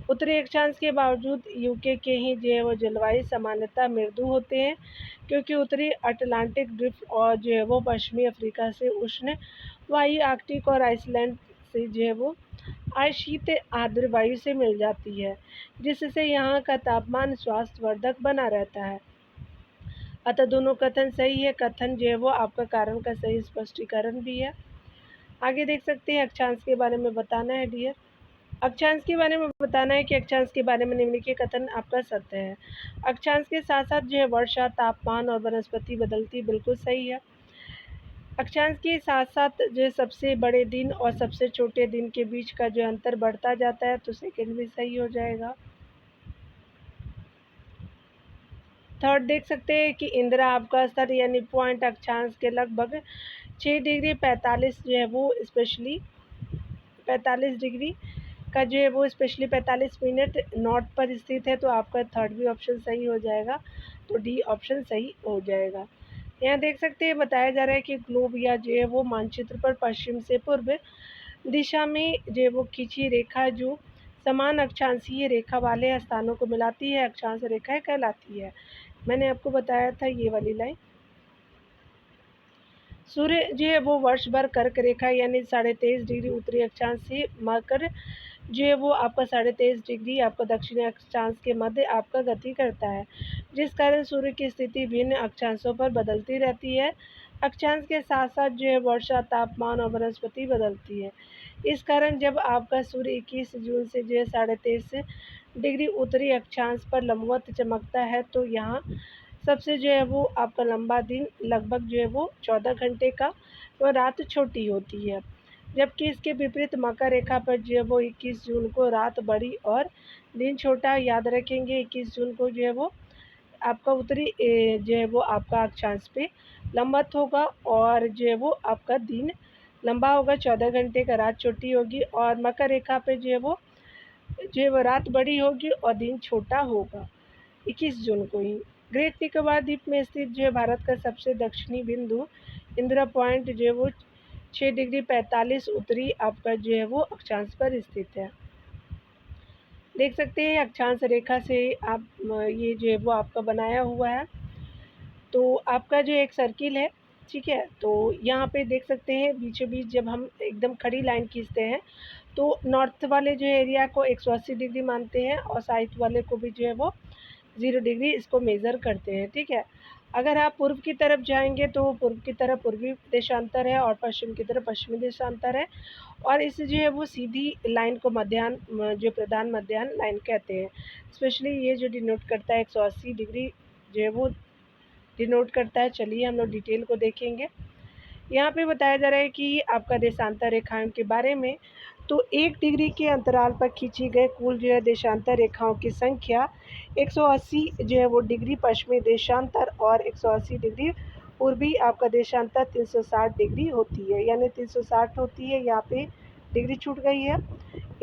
उत्तरी अक्षांश के बावजूद यूके के ही जो है वो जलवायु सामान्यतः मृदु होते हैं, क्योंकि उत्तरी अटलांटिक ड्रिफ्ट और जो है वो पश्चिमी अफ्रीका से उष्ण वायु आर्कटिक और आइसलैंड से जो है वो शीत आर्द्र वायु से मिल जाती है, जिससे यहाँ का तापमान स्वास्थ्यवर्धक बना रहता है। अतः दोनों कथन सही है। कथन जो है वो आपका कारण का सही स्पष्टीकरण भी है। आगे देख सकते हैं अक्षांश के बारे में बताना है डियर। अक्षांश के बारे में बताना है कि अक्षांश के बारे में निम्नलिखित कथन आपका सत्य है। अक्षांश के साथ साथ जो है वर्षा, तापमान और वनस्पति बदलती, बिल्कुल सही है। अक्षांश के साथ साथ जो सबसे बड़े दिन और सबसे छोटे दिन के बीच का जो अंतर बढ़ता जाता है, तो सेकंड भी सही हो जाएगा। थर्ड देख सकते हैं कि इंदिरा आपका स्तर यानी पॉइंट अक्षांश के लगभग 6 डिग्री 45 जो है वो स्पेशली 45 डिग्री का जो है वो स्पेशली 45 मिनट नॉर्थ पर स्थित है। तो आपका थर्ड भी ऑप्शन सही हो जाएगा, तो डी ऑप्शन सही हो जाएगा। यहाँ देख सकते हैं बताया जा रहा है कि ग्लोब या जो है वो मानचित्र पर पश्चिम से पूर्व दिशा में जो है वो खींची रेखा जो समान अक्षांशीय रेखा वाले स्थानों को मिलाती है, अक्षांश रेखा कहलाती है। मैंने आपको बताया था ये वाली लाइन। सूर्य जो है वो वर्ष भर कर्क रेखा यानी 23.5 डिग्री उत्तरी अक्षांश से मकर जो है वो आपका 23.5 डिग्री आपका दक्षिणी अक्षांश के मध्य आपका गति करता है, जिस कारण सूर्य की स्थिति भिन्न अक्षांशों पर बदलती रहती है। अक्षांश के साथ साथ जो है वर्षा, तापमान और वनस्पति बदलती है। इस कारण जब आपका सूर्य 21 जून से जो है 23.5 डिग्री उत्तरी अक्षांश पर लंबवत चमकता है, तो यहाँ सबसे जो है वो आपका लंबा दिन लगभग जो है वो 14 घंटे का, तो रात छोटी होती है। जबकि इसके विपरीत मकर रेखा पर जो है वो 21 जून को रात बड़ी और दिन छोटा। याद रखेंगे 21 जून को जो है वो आपका उत्तरी जो है वो आपका अक्षांश पे लंबवत होगा और जो है वो आपका दिन लंबा होगा, 14 घंटे का, रात छोटी होगी। और मकर रेखा पे जो है वो रात बड़ी होगी और दिन छोटा होगा 21 जून को ही। ग्रेट निकोबार द्वीप में स्थित जो है भारत का सबसे दक्षिणी बिंदु इंदिरा पॉइंट जो है वो 6 डिग्री 45 उत्तरी आपका जो है वो अक्षांश पर स्थित है। देख सकते हैं अक्षांश रेखा से आप ये जो है वो आपका बनाया हुआ है। तो आपका जो एक सर्किल है, ठीक है, तो यहाँ पे देख सकते हैं बीचों बीच जब हम एकदम खड़ी लाइन खींचते हैं तो नॉर्थ वाले जो एरिया को 180 डिग्री मानते हैं और साउथ वाले को भी जो है वो 0 डिग्री इसको मेज़र करते हैं, ठीक है। अगर आप पूर्व की तरफ जाएंगे तो पूर्व की तरफ पूर्वी देशांतर है और पश्चिम की तरफ पश्चिमी देशांतर है, और इस जो है वो सीधी लाइन को मध्याह्न जो प्रधान मध्याह्न लाइन कहते हैं। स्पेशली ये जो डिनोट करता है 180 डिग्री जो है वो डिनोट करता है। चलिए हम लोग डिटेल को देखेंगे। यहाँ पे बताया जा रहा है कि आपका देशांतर रेखाओं के बारे में, तो 1 डिग्री के अंतराल पर खींची गई कुल जो है देशांतर रेखाओं की संख्या 180 जो है वो डिग्री पश्चिमी देशांतर और 180 डिग्री पूर्वी आपका देशांतर 360 डिग्री होती है, यानी 360 होती है। यहाँ पे डिग्री छूट गई है,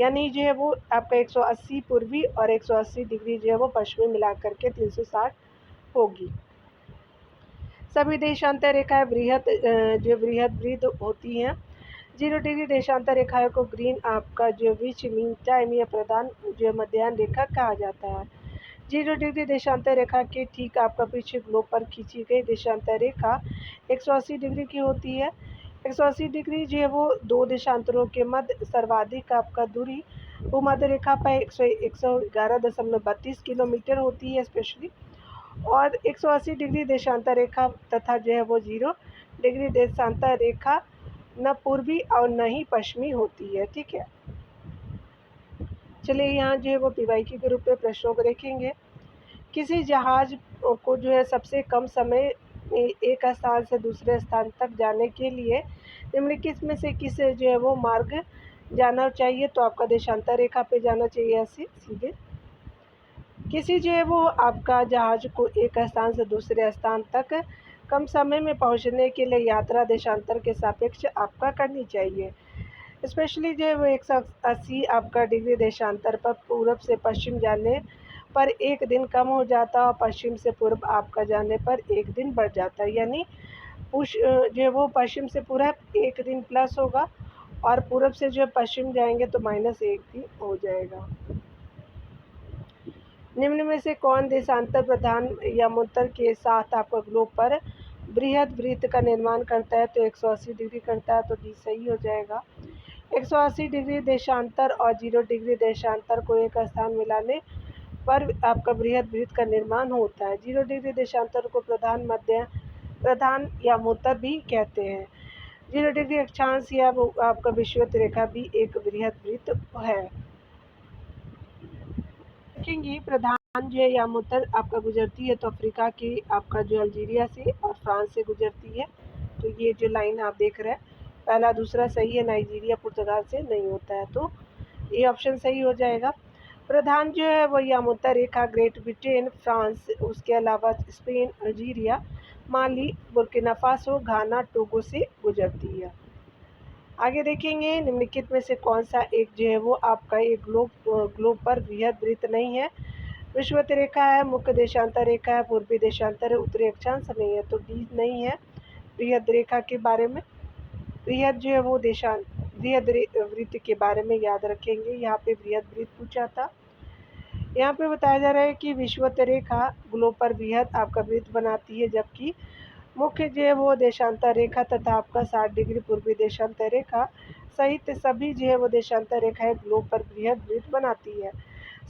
यानी जो है वो आपका 180 पूर्वी और 180 डिग्री जो है वो पश्चिमी मिला करके 360 होगी। सभी देशांतर रेखाएं बृहद वृत्त होती हैं। 0 डिग्री देशांतर रेखाओं को ग्रीन आपका जो विच मीन टाइम या प्रधान जो मध्याह्न रेखा कहा जाता है। 0 डिग्री देशांतर रेखा के ठीक आपका पीछे ग्लोब पर खींची गई देशांतर रेखा 180 डिग्री की होती है। 180 डिग्री जो है वो दो देशांतरों के मध्य सर्वाधिक आपका दूरी भूमध्य रेखा पर 111.32 किलोमीटर होती है स्पेशली, और 180 डिग्री देशांतर रेखा तथा जो है वो 0 डिग्री देशांतर रेखा न पूर्वी और न ही पश्चिमी होती है, ठीक है। चलिए यहाँ जो है वो पीवाईक्यू के रूप में प्रश्नों को देखेंगे। किसी जहाज को जो है सबसे कम समय में एक स्थान से दूसरे स्थान तक जाने के लिए निम्नलिखित में से किस जो है वो मार्ग जाना चाहिए तो आपका देशांतर रेखा पे जाना चाहिए ऐसे सीधे। किसी जो है वो आपका जहाज को एक स्थान से दूसरे स्थान तक कम समय में पहुंचने के लिए यात्रा देशांतर के सापेक्ष आपका करनी चाहिए। स्पेशली जो है वो 180 आपका डिग्री देशांतर पर पूरब से पश्चिम जाने पर एक दिन कम हो जाता है और पश्चिम से पूर्व आपका जाने पर एक दिन बढ़ जाता है। यानी जो है वो पश्चिम से पूरब एक दिन प्लस होगा और पूरब से जो पश्चिम जाएंगे तो -1 दिन हो जाएगा। निम्न में से कौन देशांतर प्रधान यमोत्तर के साथ आपका ग्लोब पर बृहद वृत्त का निर्माण करता है? तो 180 डिग्री करता है, तो डी सही हो जाएगा। 180 डिग्री देशांतर और 0 डिग्री देशांतर को एक स्थान मिलाने पर आपका बृहद वृत्त का निर्माण होता है। 0 डिग्री देशांतर को प्रधान यमोत्तर भी कहते हैं। 0 डिग्री अक्षांश या आपका विषुवत रेखा भी एक बृहद वृत्त है। देखेंगे प्रधान जो है यमोत्तर आपका गुजरती है तो अफ्रीका की आपका जो अल्जीरिया से और फ्रांस से गुजरती है। तो ये जो लाइन आप देख रहे हैं पहला दूसरा सही है, नाइजीरिया पुर्तगाल से नहीं होता है, तो ये ऑप्शन सही हो जाएगा। प्रधान जो है वो यमोत्तर रेखा ग्रेट ब्रिटेन, फ्रांस, उसके अलावा स्पेन, अल्जीरिया, माली, बुर्किना फासो, घाना, टोगो से गुजरती है। आगे देखेंगे निम्नलिखित में से कौन सा एक जो है वो आपका एक ग्लोब पर बृहद वृत्त नहीं है? विषुवत रेखा है, मुख्य देशांतर रेखा है, पूर्वी देशांतर है, उत्तरी अक्षांश नहीं है, तो डी नहीं है। बृहद रेखा के बारे में बृहद जो है वो बृहद वृत्त के बारे में याद रखेंगे। यहाँ पे बृहद वृत्त पूछा था। यहाँ पे बताया जा रहा है कि विषुवत रेखा ग्लोब पर बृहद आपका वृत्त बनाती है, जबकि मुख्य जो है वो देशांतर रेखा तथा आपका 60 डिग्री पूर्वी देशांतर रेखा सहित सभी जो है वो देशांतर रेखाएं ग्लोब पर बृहद वृत्त बनाती है।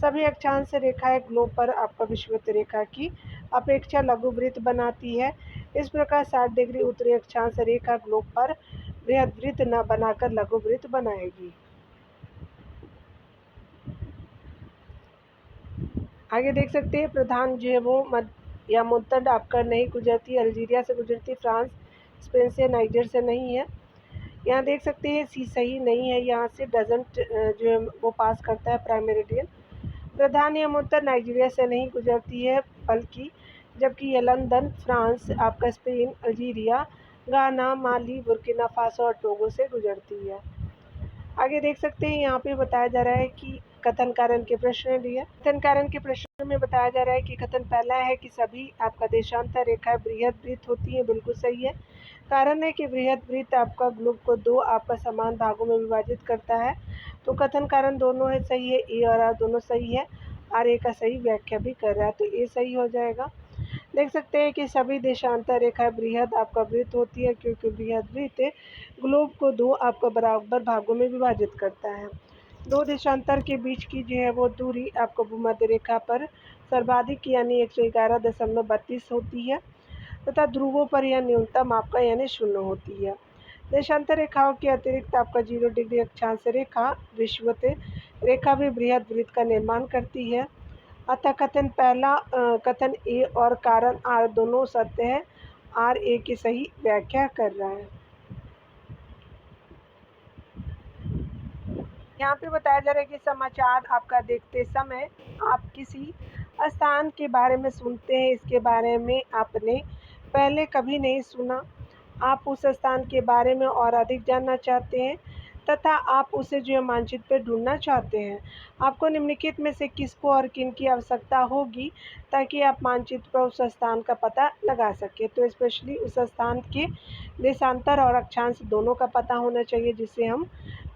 सभी अक्षांश रेखाएं ग्लोब पर आपका विषुवत रेखा की अपेक्षा लघु वृत्त बनाती है। इस प्रकार 60 डिग्री उत्तरी अक्षांश रेखा ग्लोब पर बृहद वृत्त न बनाकर लघु वृत्त बनाएगी। आगे देख सकते हैं प्रधान जो है वो यमोत्तर आपका नहीं गुजरती, अल्जीरिया से गुजरती, फ्रांस, स्पेन से, नाइजर से नहीं है। यहाँ देख सकते हैं सी सही नहीं है, यहाँ से डजंट जो है वो पास करता है प्राइम मेरिडियन। प्रधान यमोत्तर नाइजीरिया से नहीं गुजरती है बल्कि जबकि ये लंदन, फ्रांस, आपका स्पेन, अल्जीरिया, गाना, माली, बुर्किना फासो और टोगो से गुजरती है। आगे देख सकते हैं यहाँ पे बताया जा रहा है कि कथन कारण के प्रश्न दिए। कथन कारण के प्रश्न में बताया जा रहा है कि कथन पहला है कि सभी आपका देशांतर रेखाएं बृहद वृत्त होती है, बिल्कुल सही है। कारण है कि बृहद वृत्त आपका ग्लोब को 2 आपका समान भागों में विभाजित करता है, तो कथन कारण दोनों है सही है, ए और आर दोनों सही है। आर ए का सही व्याख्या भी कर रहा है, तो ए सही हो जाएगा। देख सकते हैं कि सभी देशांतर रेखाएं बृहद आपका वृत्त होती है, क्योंकि बृहद वृत्त ग्लोब को 2 आपका बराबर भागों में विभाजित करता है। 2 देशांतर के बीच की जो है वो दूरी आपको भूमध्य रेखा पर सर्वाधिक यानी 111.32 होती है तथा ध्रुवों पर यह न्यूनतम आपका यानी 0 होती है। देशांतर रेखाओं के अतिरिक्त आपका 0 डिग्री अक्षांश रेखा विषुवत रेखा भी बृहद वृत्त का निर्माण करती है। अतः कथन पहला कथन ए और कारण आर दोनों सत्य है, आर ए की सही व्याख्या कर रहा है। यहाँ पे बताया जा रहा है कि समाचार आपका देखते समय आप किसी स्थान के बारे में सुनते हैं, इसके बारे में आपने पहले कभी नहीं सुना, आप उस स्थान के बारे में और अधिक जानना चाहते हैं तथा आप उसे जो मानचित्र पर ढूंढना चाहते हैं। आपको निम्नलिखित में से किसको और किन की आवश्यकता होगी ताकि आप मानचित्र पर उस स्थान का पता लगा सकें? तो स्पेशली उस स्थान के देशांतर और अक्षांश दोनों का पता होना चाहिए, जिससे हम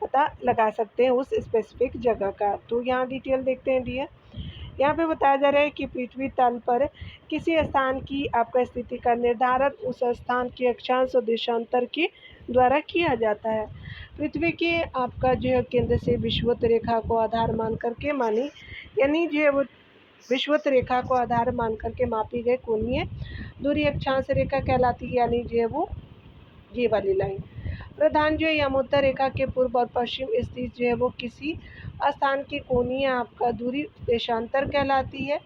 पता लगा सकते हैं उस स्पेसिफिक जगह का। तो यहाँ डिटेल देखते हैं डियर। यहाँ पे बताया जा रहा है कि पृथ्वी तल पर किसी स्थान की आपका स्थिति का निर्धारण उस स्थान के अक्षांश और देशांतर के द्वारा किया जाता है। पृथ्वी के आपका जो है केंद्र से विषुवत रेखा को आधार मान करके यानी जो है वो विषुवत रेखा को आधार मान करके मापी गई कोणीय दूरी अक्षांश रेखा कहलाती है, यानी जो है वो ये वाली लाइन। प्रधान जो है यमोत्तर रेखा के पूर्व और पश्चिम स्थित जो है वो किसी स्थान की कोणीय आपका दूरी देशांतर कहलाती है।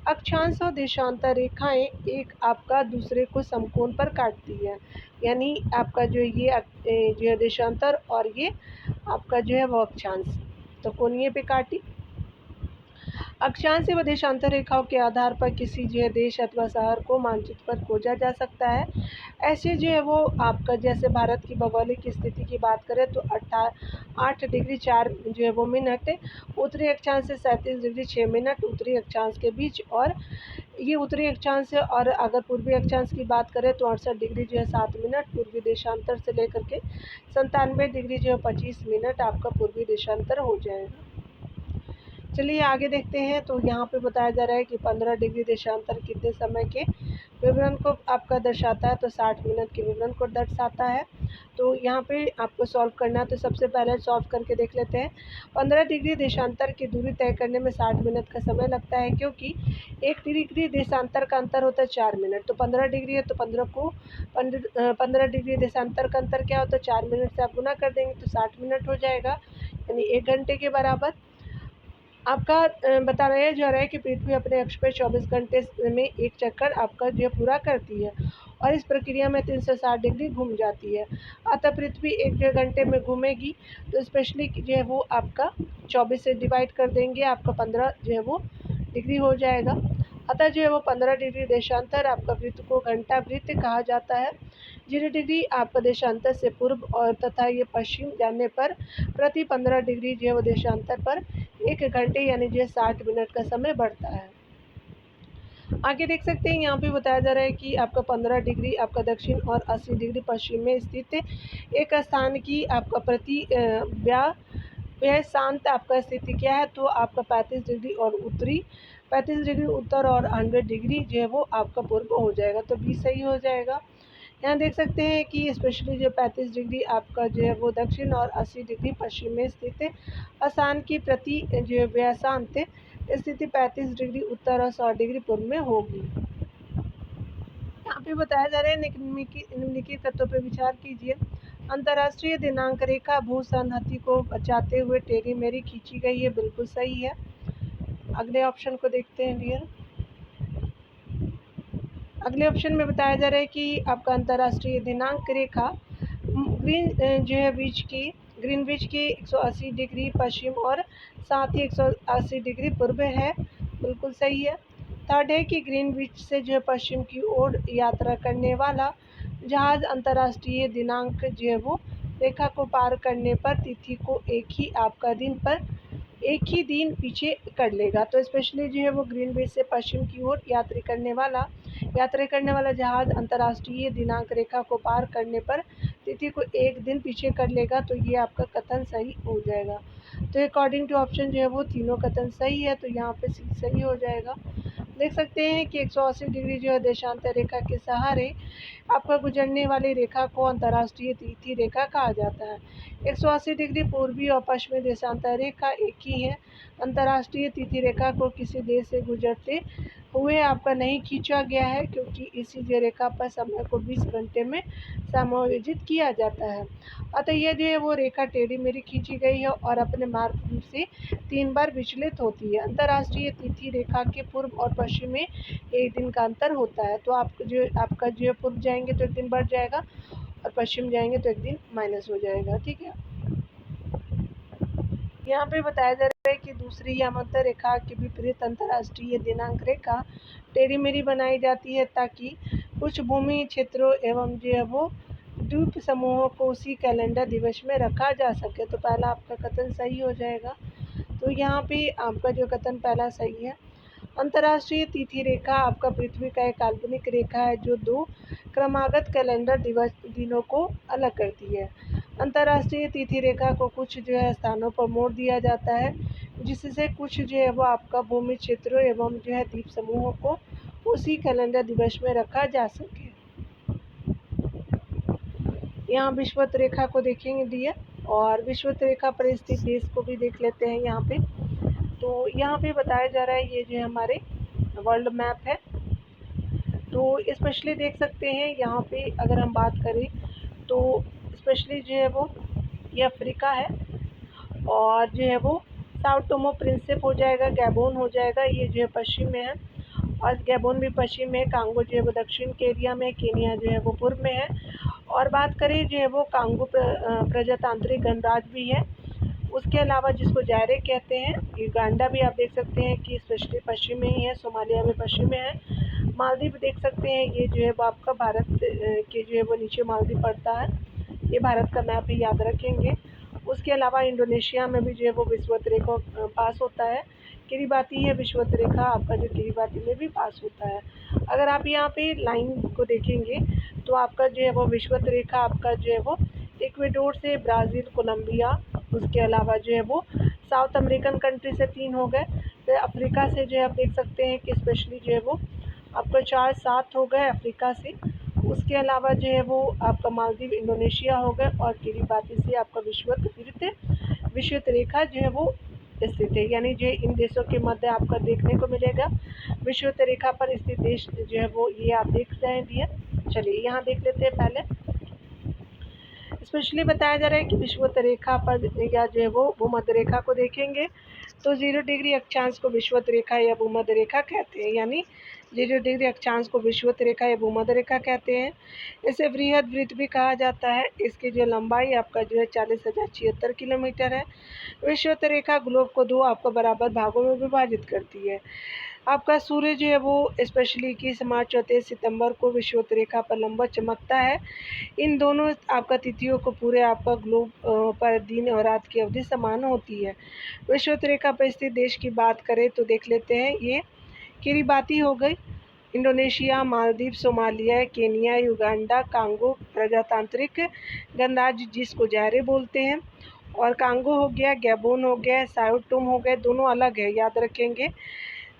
अक्षांश और देशांतर रेखाएं एक आपका दूसरे को समकोण पर काटती है, यानी आपका जो ये जो देशांतर और ये आपका जो है वो अक्षांश। तो कोणीय पे काटी। अक्षांश व देशांतर रेखाओं के आधार पर किसी जो है देश अथवा शहर को मानचित्र पर खोजा जा सकता है। ऐसे जो है वो आपका जैसे भारत की भौगोलिक स्थिति की बात करें तो 8 डिग्री 4 जो है वो मिनट उत्तरी अक्षांश से 37 डिग्री 6 मिनट उत्तरी अक्षांश के बीच, और ये उत्तरी अक्षांश है। और अगर पूर्वी अक्षांश की बात करें तो 68 डिग्री जो है 7 मिनट पूर्वी देशांतर से लेकर के 97 डिग्री जो है 25 मिनट आपका पूर्वी देशांतर हो जाएगा। चलिए आगे देखते हैं। तो यहाँ पे बताया जा रहा है कि 15 डिग्री देशांतर कितने समय के विवरण को आपका दर्शाता है, तो 60 मिनट के विवरण को दर्शाता है। तो यहाँ पे आपको सॉल्व करना है, तो सबसे पहले सॉल्व करके देख लेते हैं। 15 डिग्री देशांतर की दूरी तय करने में 60 मिनट का समय लगता है, क्योंकि 1 डिग्री देशांतर का अंतर होता है 4 मिनट। तो 15 डिग्री है तो 15 डिग्री देशांतर का अंतर क्या होता है, 4 मिनट से आप गुना कर देंगे तो 60 मिनट हो जाएगा, यानी 1 घंटे के बराबर। आपका बताया जा रहा है कि पृथ्वी अपने अक्ष पर 24 घंटे में एक चक्कर आपका जो पूरा करती है, और इस प्रक्रिया में 360 डिग्री घूम जाती है। अतः पृथ्वी 1 घंटे में घूमेगी, तो स्पेशली जो है वो आपका 24 से डिवाइड कर देंगे, आपका 15 जो है वो डिग्री हो जाएगा। अतः जो है वो 15 डिग्री देशांतर आपका वृत्त को घंटा वृत्त कहा जाता है। 0 डिग्री आपका देशांतर से पूर्व और तथा ये पश्चिम जाने पर प्रति 15 डिग्री जो है वो देशांतर पर 1 घंटे यानी जो 60 मिनट का समय बढ़ता है। आगे देख सकते हैं, यहाँ पे बताया जा रहा है कि आपका 15 डिग्री आपका दक्षिण और 80 डिग्री पश्चिम में स्थित एक स्थान की आपका प्रति वह शांत आपका स्थिति क्या है, तो आपका 35 डिग्री और उत्तरी 35 डिग्री उत्तर और 100 डिग्री जो है वो आपका पूर्व हो जाएगा, तो बी सही हो जाएगा। यहाँ देख सकते हैं कि स्पेशली जो 35 डिग्री आपका जो है वो दक्षिण और 80 डिग्री पश्चिम में स्थित स्थान की प्रति जो है व्यासांत स्थिति 35 डिग्री उत्तर और 100 डिग्री पूर्व में होगी। यहाँ पे बताया जा रहा है निम्नलिखित तत्वों पर विचार कीजिए। अंतर्राष्ट्रीय दिनांक रेखा भूसंहति को बचाते हुए टेढ़ी मेढ़ी खींची गई है, बिल्कुल सही है। अगले ऑप्शन को देखते हैं डियर। अगले ऑप्शन में बताया जा रहा है कि आपका अंतर्राष्ट्रीय दिनांक रेखा ग्रीनविच की 180 डिग्री पश्चिम और साथ ही 180 डिग्री पूर्व है, बिल्कुल सही है। थर्ड है कि ग्रीनविच से जो है पश्चिम की ओर यात्रा करने वाला जहाज अंतर्राष्ट्रीय दिनांक जो है वो रेखा को पार करने पर तिथि को एक ही दिन पीछे कर लेगा। तो स्पेशली जो है वो ग्रीनविच से पश्चिम की ओर यात्रा करने वाला जहाज अंतर्राष्ट्रीय दिनांक रेखा को पार करने पर तिथि को एक दिन पीछे कर लेगा, तो ये आपका कथन सही हो जाएगा। तो अकॉर्डिंग टू ऑप्शन जो है वो तीनों कथन सही है, तो यहाँ पे सी सही हो जाएगा। देख सकते हैं कि 180 डिग्री जो है देशांतर रेखा के सहारे आपका गुजरने वाली रेखा को अंतर्राष्ट्रीय तिथि रेखा कहा जाता है। 180 डिग्री पूर्वी और पश्चिमी देशांतर रेखा एक ही है। अंतर्राष्ट्रीय तिथि रेखा को किसी देश से गुजरते हुए आपका नहीं खींचा गया है, क्योंकि इसी रेखा पर समय को 20 घंटे में समायोजित किया जाता है। अतः यह जो है वो रेखा टेढ़ी मेढ़ी खींची गई है और अपने मार्ग से 3 बार विचलित होती है। अंतर्राष्ट्रीय तिथि रेखा के पूर्व और पश्चिम में 1 दिन का अंतर होता है। तो आपका जो है पूर्व जाएंगे तो 1 दिन बढ़ जाएगा और पश्चिम जाएंगे तो 1 दिन माइनस हो जाएगा, ठीक है। यहाँ पे बताया जा रहा है कि दूसरी यामांतर रेखा के विपरीत अंतर्राष्ट्रीय दिनांक रेखा टेढ़ी मेढ़ी बनाई जाती है, ताकि कुछ भूमि क्षेत्रों एवं जो है वो द्वीप समूहों को उसी कैलेंडर दिवस में रखा जा सके। तो पहला आपका कथन सही हो जाएगा। तो यहाँ पे आपका जो कथन पहला सही है। अंतर्राष्ट्रीय तिथि रेखा आपका पृथ्वी का एक काल्पनिक रेखा है जो 2 क्रमागत कैलेंडर दिनों को अलग करती है। अंतर्राष्ट्रीय तिथि रेखा को कुछ जो है स्थानों पर मोड़ दिया जाता है, जिससे कुछ जो है वो आपका भूमि क्षेत्रों एवं जो है द्वीप समूहों को उसी कैलेंडर दिवस में रखा जा सके। यहाँ विषुवत रेखा को देखेंगे डियर, और विषुवत रेखा पर स्थित देश को भी देख लेते हैं यहाँ पे। तो यहाँ पे बताया जा रहा है ये जो हमारे वर्ल्ड मैप है। तो स्पेशली देख सकते हैं यहाँ पे अगर हम बात करें तो स्पेशली जो है वो ये अफ्रीका है, और जो है वो साउथ टोमो प्रिंसिप हो जाएगा, गैबोन हो जाएगा, ये जो है पश्चिम में है, और गैबोन भी पश्चिम में है, कांगो जो है वो दक्षिण के एरिया में, केनिया जो है वो पूर्व में है, और बात करें जो है वो कांगो प्रजातांत्रिक गणराज्य भी है। उसके अलावा जिसको जायरे कहते हैं, युगांडा भी आप देख सकते हैं कि स्पेशली पश्चिम में ही है, सोमालिया में पश्चिम में है। मालदीव देख सकते हैं, ये जो है वो आपका भारत के जो है वो नीचे मालदीव पड़ता है। ये भारत का मैप ही याद रखेंगे। उसके अलावा इंडोनेशिया में भी जो है वो विषुवत रेखा पास होता है। किरिबाती है विषुवत रेखा आपका, जो किरिबाती में भी पास होता है। अगर आप यहाँ पे लाइन को देखेंगे तो आपका जो है वो विषुवत रेखा आपका जो है वो इक्वेडोर से ब्राज़ील, कोलंबिया, उसके अलावा जो है वो साउथ अमेरिकन कंट्री से 3 हो गए। फिर अफ्रीका से जो है आप देख सकते हैं कि स्पेशली जो है वो आपका 4-7 हो गए अफ्रीका से। उसके अलावा जो है वो आपका मालदीव, इंडोनेशिया हो गए, और किरिबाती से आपका विषुवत रेखा जो है वो स्थित है। यानी जो इन देशों के मध्य आपका देखने को मिलेगा विषुवत रेखा पर स्थित देश जो है वो ये आप देख रहे हैं डियर। चलिए यहाँ देख लेते हैं। पहले स्पेशली बताया जा रहा है कि विषुवत रेखा पर या जो है वो भूमध्य रेखा को देखेंगे तो 0 डिग्री अक्षांश को विषुवत रेखा या भूमध्य रेखा कहते हैं। यानी 0 डिग्री अक्षांश को विषुवत रेखा या भूमध्य रेखा कहते हैं। इसे वृहद वृत्त भी कहा जाता है। इसकी जो लंबाई आपका जो है 40,076 किलोमीटर है। विषुवत रेखा ग्लोब को 2 आपको बराबर भागों में विभाजित करती है। आपका सूर्य जो है वो स्पेशली 21 मार्च 24 सितंबर को विषुवत रेखा पर लंबा चमकता है। इन दोनों आपका तिथियों को पूरे आपका ग्लोब पर दिन और रात की अवधि समान होती है। विषुवत रेखा पर स्थित देश की बात करें तो देख लेते हैं। ये किरिबाती हो गई, Indonesia, Maldives, Somalia, Kenya, Uganda, Congo प्रजातांत्रिक गणराज्य जिसको जायरे बोलते हैं, और कांगो हो गया, गैबोन हो गया, साओ टोम हो गए। दोनों अलग है, याद रखेंगे।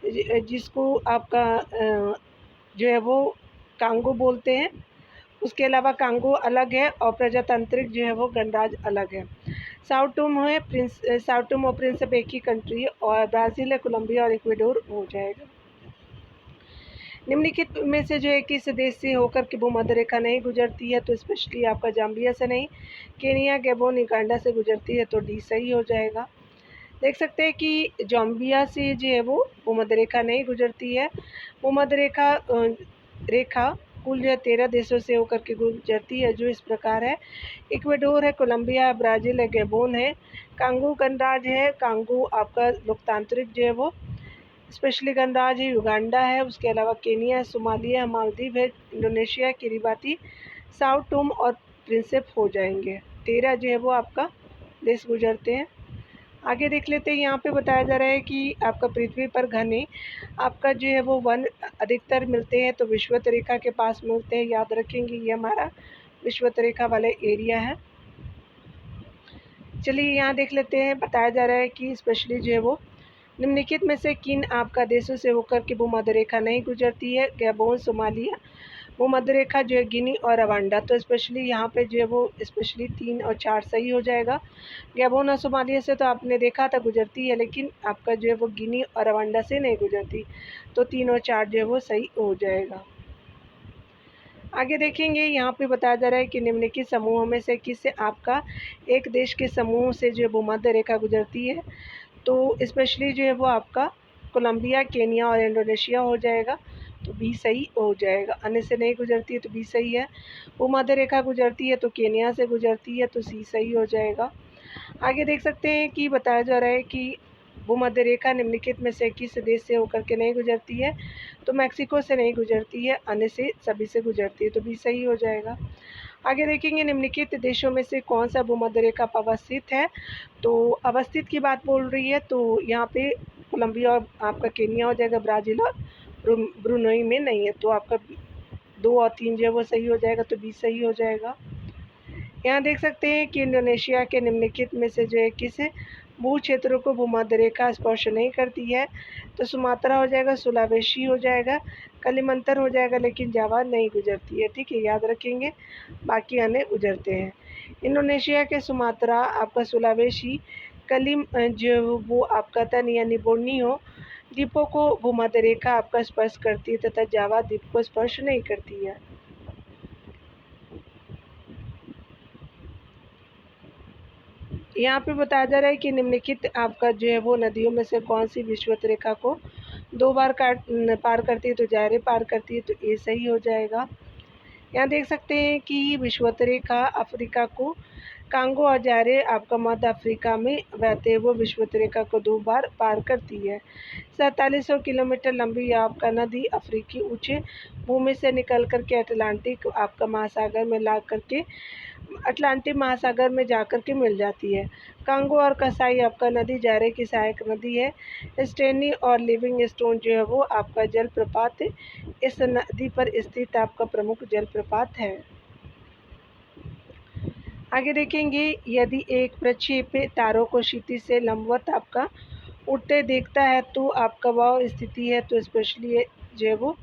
जिसको आपका जो है वो कांगो बोलते हैं। उसके अलावा कांगो अलग है और प्रजातांत्रिक जो है वो गणराज्य अलग है। साओ टोम है, साओ टोम और प्रिंसिप एक ही कंट्री है, और ब्राज़ील है, कोलंबिया और इक्वेडोर हो जाएगा। निम्नलिखित में से जो है किस देश से होकर के भूमध्य रेखा नहीं गुजरती है, तो स्पेशली आपका जाम्बिया से नहीं, केनिया, गैबोन, युगांडा से गुजरती है, तो डी सही हो जाएगा। देख सकते हैं कि जाम्बिया से जो है वो भूमध्य रेखा नहीं गुजरती है। भूमध्य रेखा कुल जो है 13 देशों से होकर के गुजरती है, जो इस प्रकार है। इक्वेडोर है, कोलंबिया है, ब्राज़ील है, गैबोन है, कांगो गणराज्य है, कांगो आपका लोकतांत्रिक जो है वो स्पेशली गणराज्य है, युगांडा है, उसके अलावा केनिया है, सोमालिया है, मालदीव है, इंडोनेशिया, किरिबाती, साओ टोम और प्रिंसिप हो जाएंगे। 13 जो है वो आपका देश गुजरते हैं। आगे देख लेते हैं। यहाँ पे बताया जा रहा है कि आपका पृथ्वी पर घने आपका जो है वो वन अधिकतर मिलते हैं, तो विषुवत रेखा के पास मिलते हैं। याद रखेंगे, ये हमारा विषुवत रेखा वाला एरिया है। चलिए यहाँ देख लेते हैं। बताया जा रहा है कि स्पेशली जो है वो निम्नलिखित में से किन आपका देशों से होकर के भूमध्य रेखा नहीं गुजरती है। गैबोन, सोमालिया, भूमध्य रेखा जो है गिनी और रवांडा। तो स्पेशली यहाँ पे जो है वो स्पेशली 3 और 4 सही हो जाएगा। गैबोन और सोमालिया से तो आपने देखा था गुजरती है, लेकिन आपका जो है वो गिनी और रवांडा से नहीं गुजरती, तो 3 और 4 जो है वो सही हो जाएगा। आगे देखेंगे। यहाँ पे बताया जा रहा है कि निम्नलिखित समूहों में से किस आपका एक देश के समूह से जो भूमध्य रेखा गुजरती है, तो स्पेशली जो है वो आपका कोलंबिया, केनिया और इंडोनेशिया हो जाएगा, तो बी सही हो जाएगा। अन्य से नहीं गुजरती है तो बी सही है। भूमध्य रेखा गुजरती है तो केनिया से गुजरती है, तो सी सही हो जाएगा। आगे देख सकते हैं कि बताया जा रहा है कि भूमध्य रेखा निम्नलिखित में से किस देश से होकर के नहीं गुजरती है, तो मैक्सिको से नहीं गुजरती है, अन्य से सभी से गुजरती है, तो बी सही हो जाएगा। आगे देखेंगे निम्नलिखित देशों में से कौन सा भूमध्य रेखा पर अवस्थित है, तो अवस्थित की बात बोल रही है, तो यहाँ पे कोलंबिया और आपका केनिया हो जाएगा, ब्राज़ील और ब्रुनई में नहीं है, तो आपका 2 और 3 जो है वो सही हो जाएगा, तो बी सही हो जाएगा। यहाँ देख सकते हैं कि इंडोनेशिया के निम्नलिखित में से जो है किस भू क्षेत्रों को भूमध्य रेखा स्पर्श नहीं करती है, तो सुमात्रा हो जाएगा, सुलावेशी हो जाएगा, कलिमंतन हो जाएगा, लेकिन जावा नहीं गुजरती है। ठीक है, याद रखेंगे, बाकी अन्य गुजरते हैं। इंडोनेशिया के सुमात्रा, आपका सुलावेशी, कलिम जो वो आपका तन यानी बोर्नियो द्वीपों को भूमध्य रेखा आपका स्पर्श करती है, तथा जावा द्वीप को स्पर्श नहीं करती है। यहाँ पे बताया जा रहा है कि निम्नलिखित आपका जो है वो नदियों में से कौन सी विषुवत रेखा को 2 बार पार करती है, तो जायरे पार करती है, तो ए सही हो जाएगा। यहाँ देख सकते हैं कि विषुवत रेखा अफ्रीका को कांगो और जायरे आपका मध्य अफ्रीका में बहते हुए विषुवत रेखा को 2 बार पार करती है। 4700 किलोमीटर लंबी यह आपका नदी अफ्रीकी ऊंचे भूमि से निकल करके अटलांटिक आपका महासागर में ला करके अटलांटिक महासागर में जाकर के मिल जाती है। कांगो और कसाई आपका नदी जायरे की सहायक नदी है। स्टेनी और लिविंगस्टोन जो है वो आपका जलप्रपात इस नदी पर स्थित आपका प्रमुख जलप्रपात है। आगे देखेंगे, यदि एक प्रक्षेपी तारों को क्षितिज से लंबवत आपका उड़ते देखता है तो आपका वह स्थिति है तो स्पेशली जो है वो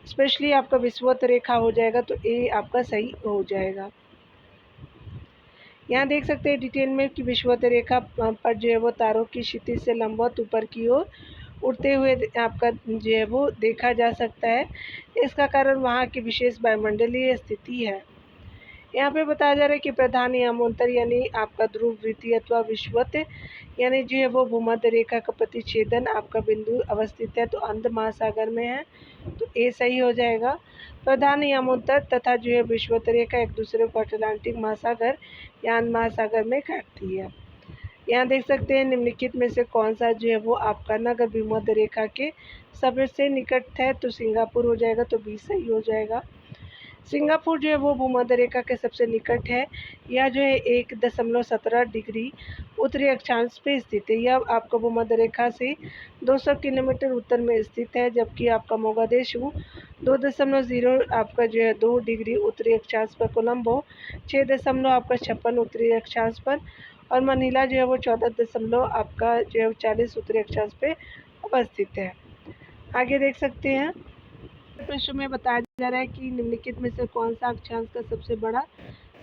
स्पेशली आपका विषुवत रेखा हो जाएगा, तो ए आपका सही हो जाएगा। यहाँ देख सकते हैं डिटेल में कि विषुवत रेखा पर जो है वो तारों की क्षितिज से लंबवत ऊपर की ओर उड़ते हुए आपका जो है वो देखा जा सकता है। इसका कारण वहाँ की विशेष वायुमंडलीय स्थिति है। यहाँ पे बताया जा रहा है कि प्रधान यामोन्तर यानी आपका ध्रुव वृत्ति अथवा विषुवत यानी जो है वो भूमध्य रेखा का प्रतिच्छेदन आपका बिंदु अवस्थित है तो अंध महासागर में है, तो ए सही हो जाएगा। प्रधान यामोन्तर तथा जो है विषुवत रेखा एक दूसरे को अटलांटिक महासागर या अंध महासागर में काटती है। यहाँ देख सकते हैं निम्नलिखित में से कौन सा जो है वो आपका नगर भूमध्य रेखा के सबसे निकट है, तो सिंगापुर हो जाएगा, तो बी सही हो जाएगा। सिंगापुर जो है वो भूमध्य रेखा के सबसे निकट है। यह जो है 1.17 डिग्री उत्तरी अक्षांश पे स्थित है। यह आपका भूमध्य रेखा से 200 किलोमीटर उत्तर में स्थित है, जबकि आपका मोगादिशु 2.0 आपका जो है 2 डिग्री उत्तरी अक्षांश पर, कोलंबो 6 आपका 56 उत्तरी अक्षांश पर और मनीला जो है वो 14 आपका जो है 40 उत्तरी अक्षांश पे अवस्थित है। आगे देख सकते हैं प्रश्न में बताया जा रहा है कि निम्नलिखित में से कौन सा अक्षांश का सबसे बड़ा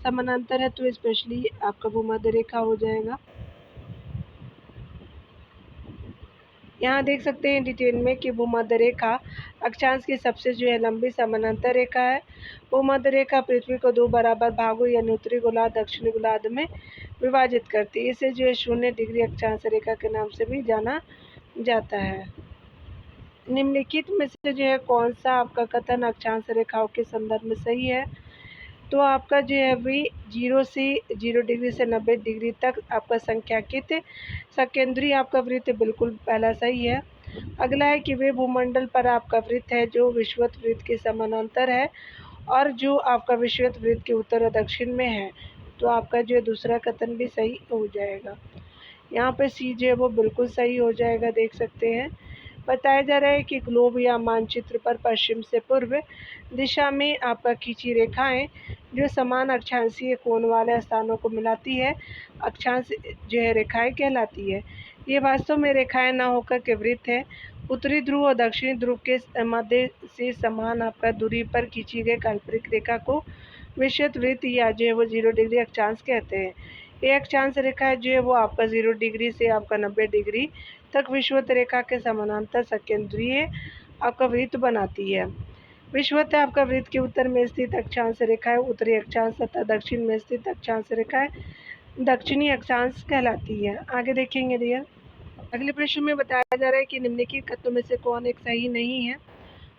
समानांतर है, तो स्पेशली आपका भूमध्य रेखा हो जाएगा। यहाँ देख सकते हैं डिटेल में कि भूमध्य रेखा अक्षांश की सबसे जो है लंबी समानांतर रेखा है। भूमध्य रेखा पृथ्वी को 2 बराबर भागों यानी उत्तरी गोलार्ध दक्षिणी गोलार्ध में विभाजित करती है। इसे जो है 0 डिग्री अक्षांश रेखा के नाम से भी जाना जाता है। निम्नलिखित में से जो है कौन सा आपका कथन अक्षांश रेखाओं के संदर्भ में सही है, तो आपका जो है भी 0 डिग्री से 90 डिग्री तक आपका संख्याकित सकेंद्री आपका वृत्त बिल्कुल पहला सही है। अगला है कि वे भूमंडल पर आपका वृत्त है जो विषुवत वृत्त के समानांतर है और जो आपका विषुवत वृत्त के उत्तर और दक्षिण में है, तो आपका जो है दूसरा कथन भी सही हो जाएगा। यहाँ पे सी जो है वो बिल्कुल सही हो जाएगा। देख सकते हैं बताया जा रहा है कि ग्लोब या मानचित्र पर पश्चिम से पूर्व दिशा में आपका खींची रेखाएं जो समान अक्षांशीय कोण वाले स्थानों को मिलाती है अक्षांश जो है रेखाएं कहलाती है। ये वास्तव में रेखाएं न होकर के वृत्त है। उत्तरी ध्रुव और दक्षिणी ध्रुव के मध्य से समान आपका दूरी पर खींची गई काल्पनिक रेखा को विषुवत वृत्त या जो है वो 0 डिग्री अक्षांश कहते हैं। ये अक्षांश रेखा जो है वो आपका 0 डिग्री से आपका 90 डिग्री तक विषुवत रेखा के समानांतर सकेंद्रीय आपका वृत्त बनाती है। विषुवत आपका वृत्त के उत्तर में स्थित अक्षांश रेखाएं उत्तरी अक्षांश तथा दक्षिण में स्थित अक्षांश रेखाएं दक्षिणी अक्षांश कहलाती है। आगे देखेंगे डियर, अगले प्रश्न में बताया जा रहा है कि निम्नलिखित कथनों में से कौन एक सही नहीं है।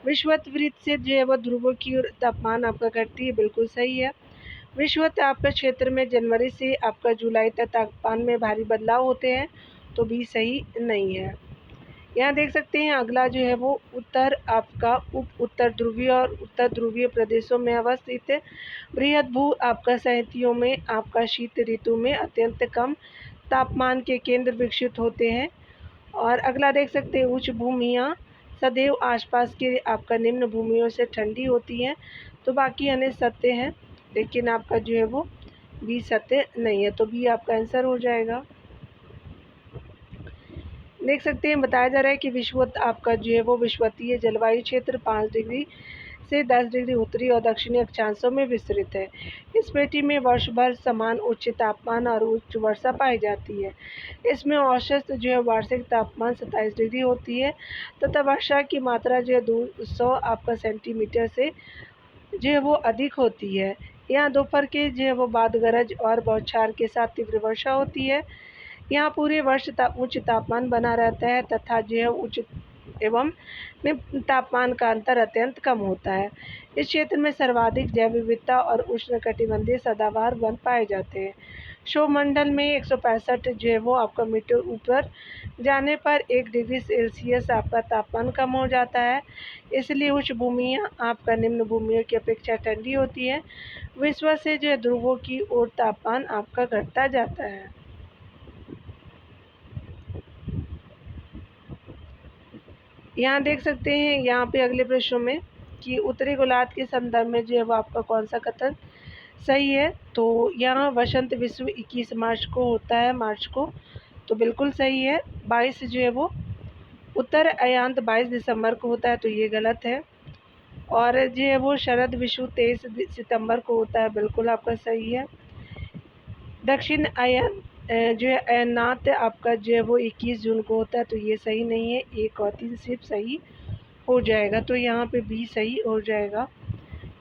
विषुवत वृत्त से जो है वह ध्रुवों की ओर तापमान आपका घटती है, बिल्कुल सही है। विषुवत आपका क्षेत्र में जनवरी से आपका जुलाई तक तापमान में भारी बदलाव होते हैं, तो भी सही नहीं है। यहाँ देख सकते हैं अगला जो है वो उत्तर आपका उप उत्तर ध्रुवीय और उत्तर ध्रुवीय प्रदेशों में अवस्थित बृहद भू आपका सहतियों में आपका शीत ऋतु में अत्यंत कम तापमान के केंद्र विकसित होते हैं। और अगला देख सकते हैं उच्च भूमियाँ सदैव आसपास के आपका निम्न भूमियों से ठंडी होती हैं, तो बाकी अन्य सत्य हैं, लेकिन आपका जो है वो बी सत्य नहीं है, तो बी आपका आंसर हो जाएगा। देख सकते हैं बताया जा रहा है कि विषुवत आपका जो है वो विषुवतीय जलवायु क्षेत्र 5 डिग्री से 10 डिग्री उत्तरी और दक्षिणी अक्षांशों में विस्तृत है। इस पेटी में वर्ष भर समान उच्च तापमान और उच्च वर्षा पाई जाती है। इसमें औसत जो है वार्षिक तापमान 27 डिग्री होती है तथा वर्षा की मात्रा जो है 200 आपका सेंटीमीटर से जो है वो अधिक होती है। यहाँ दोपहर के जो है वो बाद गरज और बौछार के साथ तीव्र वर्षा होती है। यहाँ पूरे वर्ष उच्च तापमान बना रहता है तथा जो है उच्च एवं निम्न तापमान का अंतर अत्यंत कम होता है। इस क्षेत्र में सर्वाधिक जैव विविधता और उष्णकटिबंधीय सदाबहार वन पाए जाते हैं। क्षोभमंडल में 165 जो है वो आपका मीटर ऊपर जाने पर 1 डिग्री सेल्सियस आपका तापमान कम हो जाता है। इसलिए उच्च भूमियाँ आपका निम्न भूमियों की अपेक्षा ठंडी होती है। विश्व से जो है ध्रुवों की ओर तापमान आपका घटता जाता है। यहाँ देख सकते हैं यहाँ पे अगले प्रश्नों में कि उत्तरी गोलार्ध के संदर्भ में जो है वो आपका कौन सा कथन सही है। तो यहाँ वसंत विश्व 21 मार्च को होता है, मार्च को, तो बिल्कुल सही है। 22 जो है वो उत्तर अयांत 22 दिसंबर को होता है, तो ये गलत है। और जो है वो शरद विषु 23 सितंबर को होता है, बिल्कुल आपका सही है। दक्षिण अयन जो है अयननाथ आपका जो है वो 21 जून को होता है, तो ये सही नहीं है। 1 और 3 सिर्फ सही हो जाएगा, तो यहाँ पे बी सही हो जाएगा।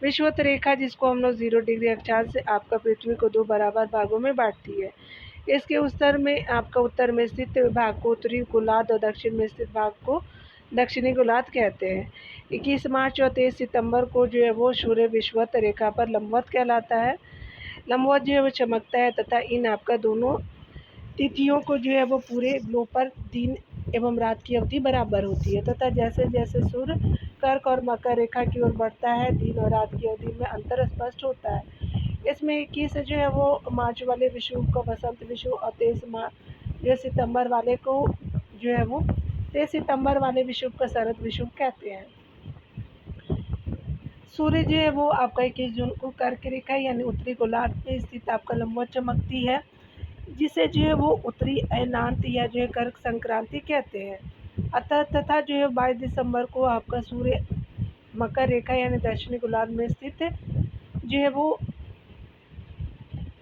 विषुवत रेखा जिसको हम लोग 0 डिग्री अक्षांश से आपका पृथ्वी को 2 बराबर भागों में बांटती है। इसके उत्तर में आपका उत्तर में स्थित भाग को उत्तरी गोलार्ध और दक्षिण में स्थित भाग को दक्षिणी गोलार्ध कहते हैं। 21 मार्च और 23 सितंबर को जो है वो सूर्य विषुवत रेखा पर लंबवत कहलाता है। लंबवत जो है वो चमकता है तथा इन आपका दोनों तिथियों को जो है वो पूरे ग्लोब पर दिन एवं रात की अवधि बराबर होती है तथा जैसे जैसे सूर्य कर्क और मकर रेखा की ओर बढ़ता है दिन और रात की अवधि में अंतर स्पष्ट होता है। इसमें 21 जो है वो मार्च वाले विषुव को वसंत विषुव और 23 सितंबर वाले को जो है वो 23 सितंबर वाले विषुव का शरद विषुव कहते हैं। सूर्य जो है वो आपका 21 जून को कर्क रेखा यानी उत्तरी गोलार्ध में स्थित आपका लंबवत चमकती है, जिसे जो है वो उत्तरी अयनांत या जो है कर्क संक्रांति कहते हैं। अतः तथा जो है 22 दिसंबर को आपका सूर्य मकर रेखा यानी दक्षिणी गोलार्ध में स्थित जो है वो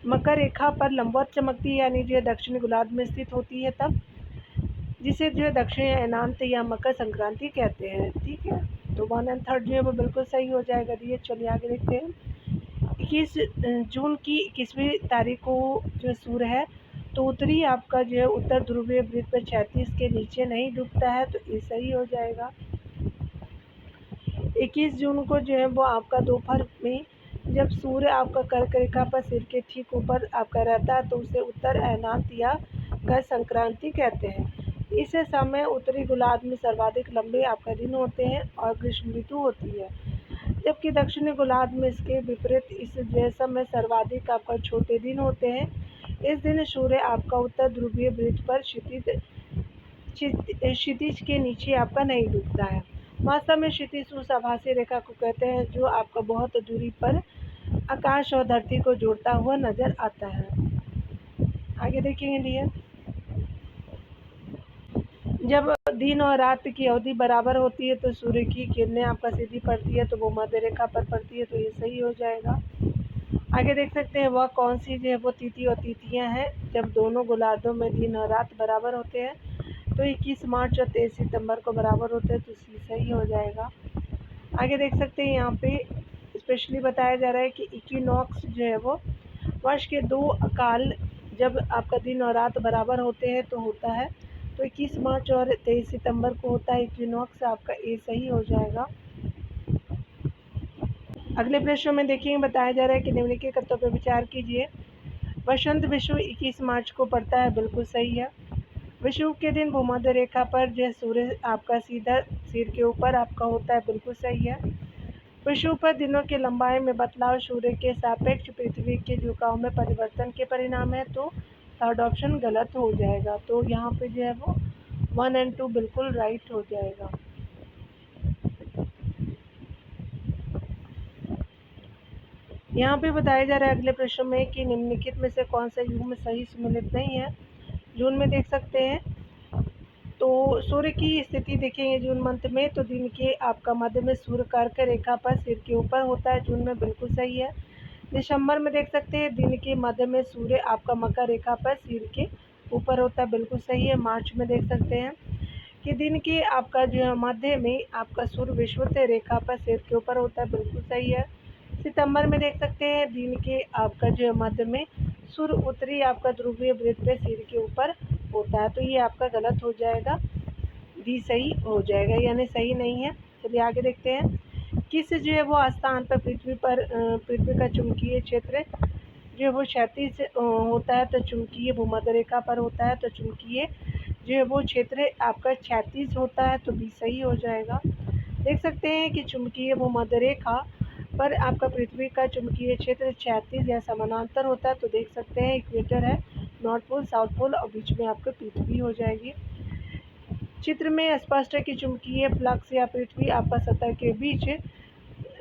मकर रेखा पर लंबवत चमकती है यानी जो है दक्षिणी गोलार्ध में स्थित होती है, तब जिसे जो है दक्षिणी अयनांत या मकर संक्रांति कहते हैं। ठीक है, तो 1 और 3 जो है वो बिल्कुल सही हो जाएगा। ये चलिए आगे देखते हैं। 21 जून की 21वीं तारीख को जो सूर्य है तो उत्तरी आपका जो है उत्तर ध्रुवीय वृत्त पर 36 के नीचे नहीं डूबता है, तो ये सही हो जाएगा। 21 जून को जो है वो आपका दोपहर में जब सूर्य आपका कर्क रेखा पर सिर के ठीक ऊपर आपका रहता है तो उसे उत्तर अयनांत या कर संक्रांति कहते हैं। इस समय उत्तरी गोलार्ध में सर्वाधिक लंबे आपका दिन होते हैं और ग्रीष्म ऋतु होती है, जबकि दक्षिणी गोलार्ध में इसके विपरीत इस जैसा में सर्वाधिक आपका छोटे दिन होते हैं। इस दिन सूर्य आपका उत्तर ध्रुवीय वृत्त पर क्षितिज के नीचे आपका नहीं डूबता है। वास्तव में क्षितिज उस आभासी रेखा को कहते हैं जो आपका बहुत दूरी पर आकाश और धरती को जोड़ता हुआ नजर आता है। आगे देखेंगे डियर। जब दिन और रात की अवधि बराबर होती है तो सूर्य की किरणें आपका सीधी पड़ती है, तो वो मध्य रेखा पर पड़ती है, तो ये सही हो जाएगा। आगे देख सकते हैं वह कौन सी जो है वो तिथि और तिथियां हैं जब दोनों गोलार्धों में दिन और रात बराबर होते हैं। तो 21 मार्च और 23 सितंबर को बराबर होते हैं, तो सही हो जाएगा। आगे देख सकते हैं यहाँ पे स्पेशली बताया जा रहा है कि इक्विनॉक्स जो है वो वर्ष के 2 काल जब आपका दिन और रात बराबर होते हैं तो होता है, तो 21 मार्च और 23 सितंबर को होता है इक्विनॉक्स, आपका ए सही हो जाएगा। अगले प्रश्न में देखिए बताया जा रहा है कि निम्नलिखित कथनों पर विचार कीजिए। वसंत विषुव 21 मार्च को पड़ता है, बिल्कुल सही है। विषुव के दिन भूमध्य रेखा पर जो सूर्य आपका सीधा सिर के ऊपर आपका होता है, बिल्कुल सही है। विषुव पर दिनों की लंबाई में बदलाव सूर्य के सापेक्ष पृथ्वी के झुकाव में परिवर्तन के परिणाम है, तो 3rd ऑप्शन गलत हो जाएगा। तो यहाँ पे जो है वो 1 और 2 बिल्कुल राइट हो जाएगा। यहाँ पे बताया जा रहा है अगले प्रश्न में कि निम्नलिखित में से कौन सा युग्म सही सम्मिलित नहीं है। जून में देख सकते हैं तो सूर्य की स्थिति देखेंगे जून मंथ में, तो दिन के आपका मध्य में सूर्य कर्क रेखा पर सिर के ऊपर होता है, जून में बिल्कुल सही है। दिसंबर में देख सकते हैं दिन के मध्य में सूर्य आपका मकर रेखा पर सिर के ऊपर होता है, बिल्कुल सही है। मार्च में देख सकते हैं कि दिन के आपका जो है मध्य में आपका सूर्य विषुवत रेखा पर सिर के ऊपर होता है, बिल्कुल सही है। सितंबर में देख सकते हैं दिन के आपका जो है मध्य में सूर्य उत्तरी आपका ध्रुवीय वृत्त पे सिर के ऊपर होता है, तो ये आपका गलत हो जाएगा। भी सही हो जाएगा, यानी सही नहीं है। चलिए आगे देखते हैं। किस जो है वो स्थान पर पृथ्वी का चुंबकीय क्षेत्र जो है वो क्षैतिज होता है, तो चुंबकीय भूमध्य रेखा पर होता है, तो चुंबकीय जो है वो क्षेत्र आपका क्षैतिज होता है, तो भी सही हो जाएगा। देख सकते हैं कि चुंबकीय भूमध्य रेखा पर आपका पृथ्वी का चुंबकीय क्षेत्र क्षैतिज या समानांतर होता है, तो देख सकते हैं इक्वेटर है, नॉर्थ पोल, साउथ पोल और बीच में आपका पृथ्वी हो जाएगी। चित्र में स्पष्ट है कि चुंबकीय फ्लक्स या पृथ्वी आपका सतह के बीच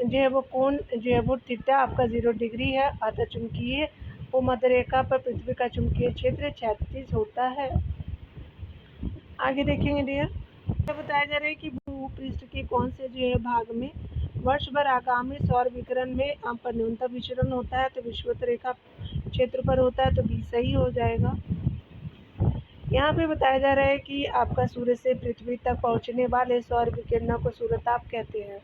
जो है वो कोण जो है वो थीटा आपका 0 डिग्री है, अतः चुंबकीय भूमध्य रेखा पर पृथ्वी का चुंबकीय क्षेत्र क्षैतिज होता है। आगे देखेंगे डियर, बताया जा रहा है कि भूपृष्ठ के कौन से जो है भाग में वर्ष भर आगामी सौर विकिरण में आपका न्यूनतम विचरण होता है, तो विषुवत रेखा क्षेत्र पर होता है, तो भी सही हो जाएगा। यहाँ पे बताया जा रहा है कि आपका सूर्य से पृथ्वी तक पहुँचने वाले सौर विकिरणों को सूर्यताप कहते हैं।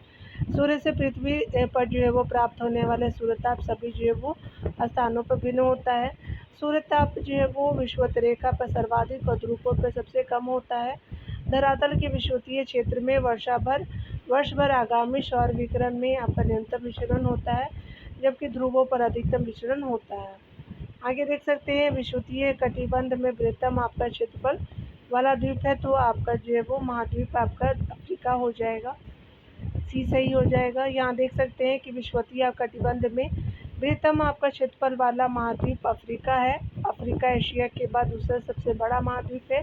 सूर्य से पृथ्वी पर जो है वो प्राप्त होने वाले सूर्यताप सभी जो है वो स्थानों पर भिन्न होता है। सूर्यताप जो है वो विषुवत रेखा पर सर्वाधिक और ध्रुवों पर सबसे कम होता है। धरातल के विषुवतीय क्षेत्र में वर्ष भर आगामी सौर विकिरण में आपका न्यूनतम विचरण होता है, जबकि ध्रुवों पर अधिकतम विचरण होता है। आगे देख सकते हैं विषुवतीय कटिबंध में बृहत्तम आपका क्षेत्रफल वाला द्वीप है, तो आपका जो है वो महाद्वीप आपका अफ्रीका हो जाएगा, सी सही हो जाएगा। यहाँ देख सकते हैं कि विषुवतीय कटिबंध में बृहत्तम आपका क्षेत्रफल वाला महाद्वीप अफ्रीका है। अफ्रीका एशिया के बाद दूसरा सबसे बड़ा महाद्वीप है।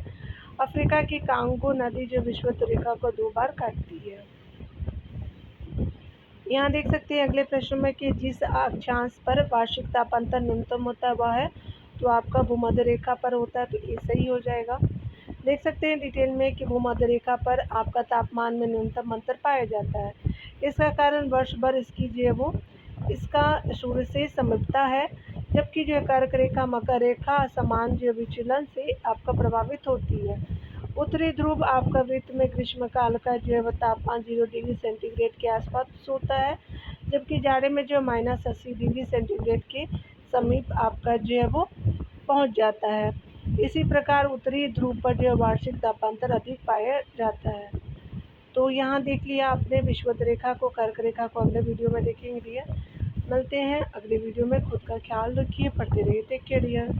अफ्रीका की कांगो नदी जो विषुवत रेखा को 2 बार काटती है। यहाँ देख सकते हैं अगले प्रश्न में कि जिस अक्षांश पर वार्षिक तापांतर न्यूनतम होता है वह है, तो आपका भूमध्य रेखा पर होता है, तो ये सही हो जाएगा। देख सकते हैं डिटेल में कि भूमध्य रेखा पर आपका तापमान में न्यूनतम अंतर पाया जाता है। इसका कारण वर्ष भर इसकी जो है वो इसका सूर्य से समीपता है, जबकि जो है कर्क रेखा मकर रेखा समान जो विचलन से आपका प्रभावित होती है। उत्तरी ध्रुव आपका वृत्त में ग्रीष्मकाल का जो है वो तापमान 0 डिग्री सेंटीग्रेड के आसपास होता है, जबकि जाड़े में जो -80 डिग्री सेंटीग्रेड के समीप आपका जो है वो पहुंच जाता है। इसी प्रकार उत्तरी ध्रुव पर जो वार्षिक तापांतर अधिक पाया जाता है। तो यहाँ देख लिया आपने विषुवत रेखा को, कर्क रेखा को अगले वीडियो में देखेंगे डियर। मिलते हैं अगले वीडियो में। खुद का ख्याल रखिए, पढ़ते रहिए। Take care dear.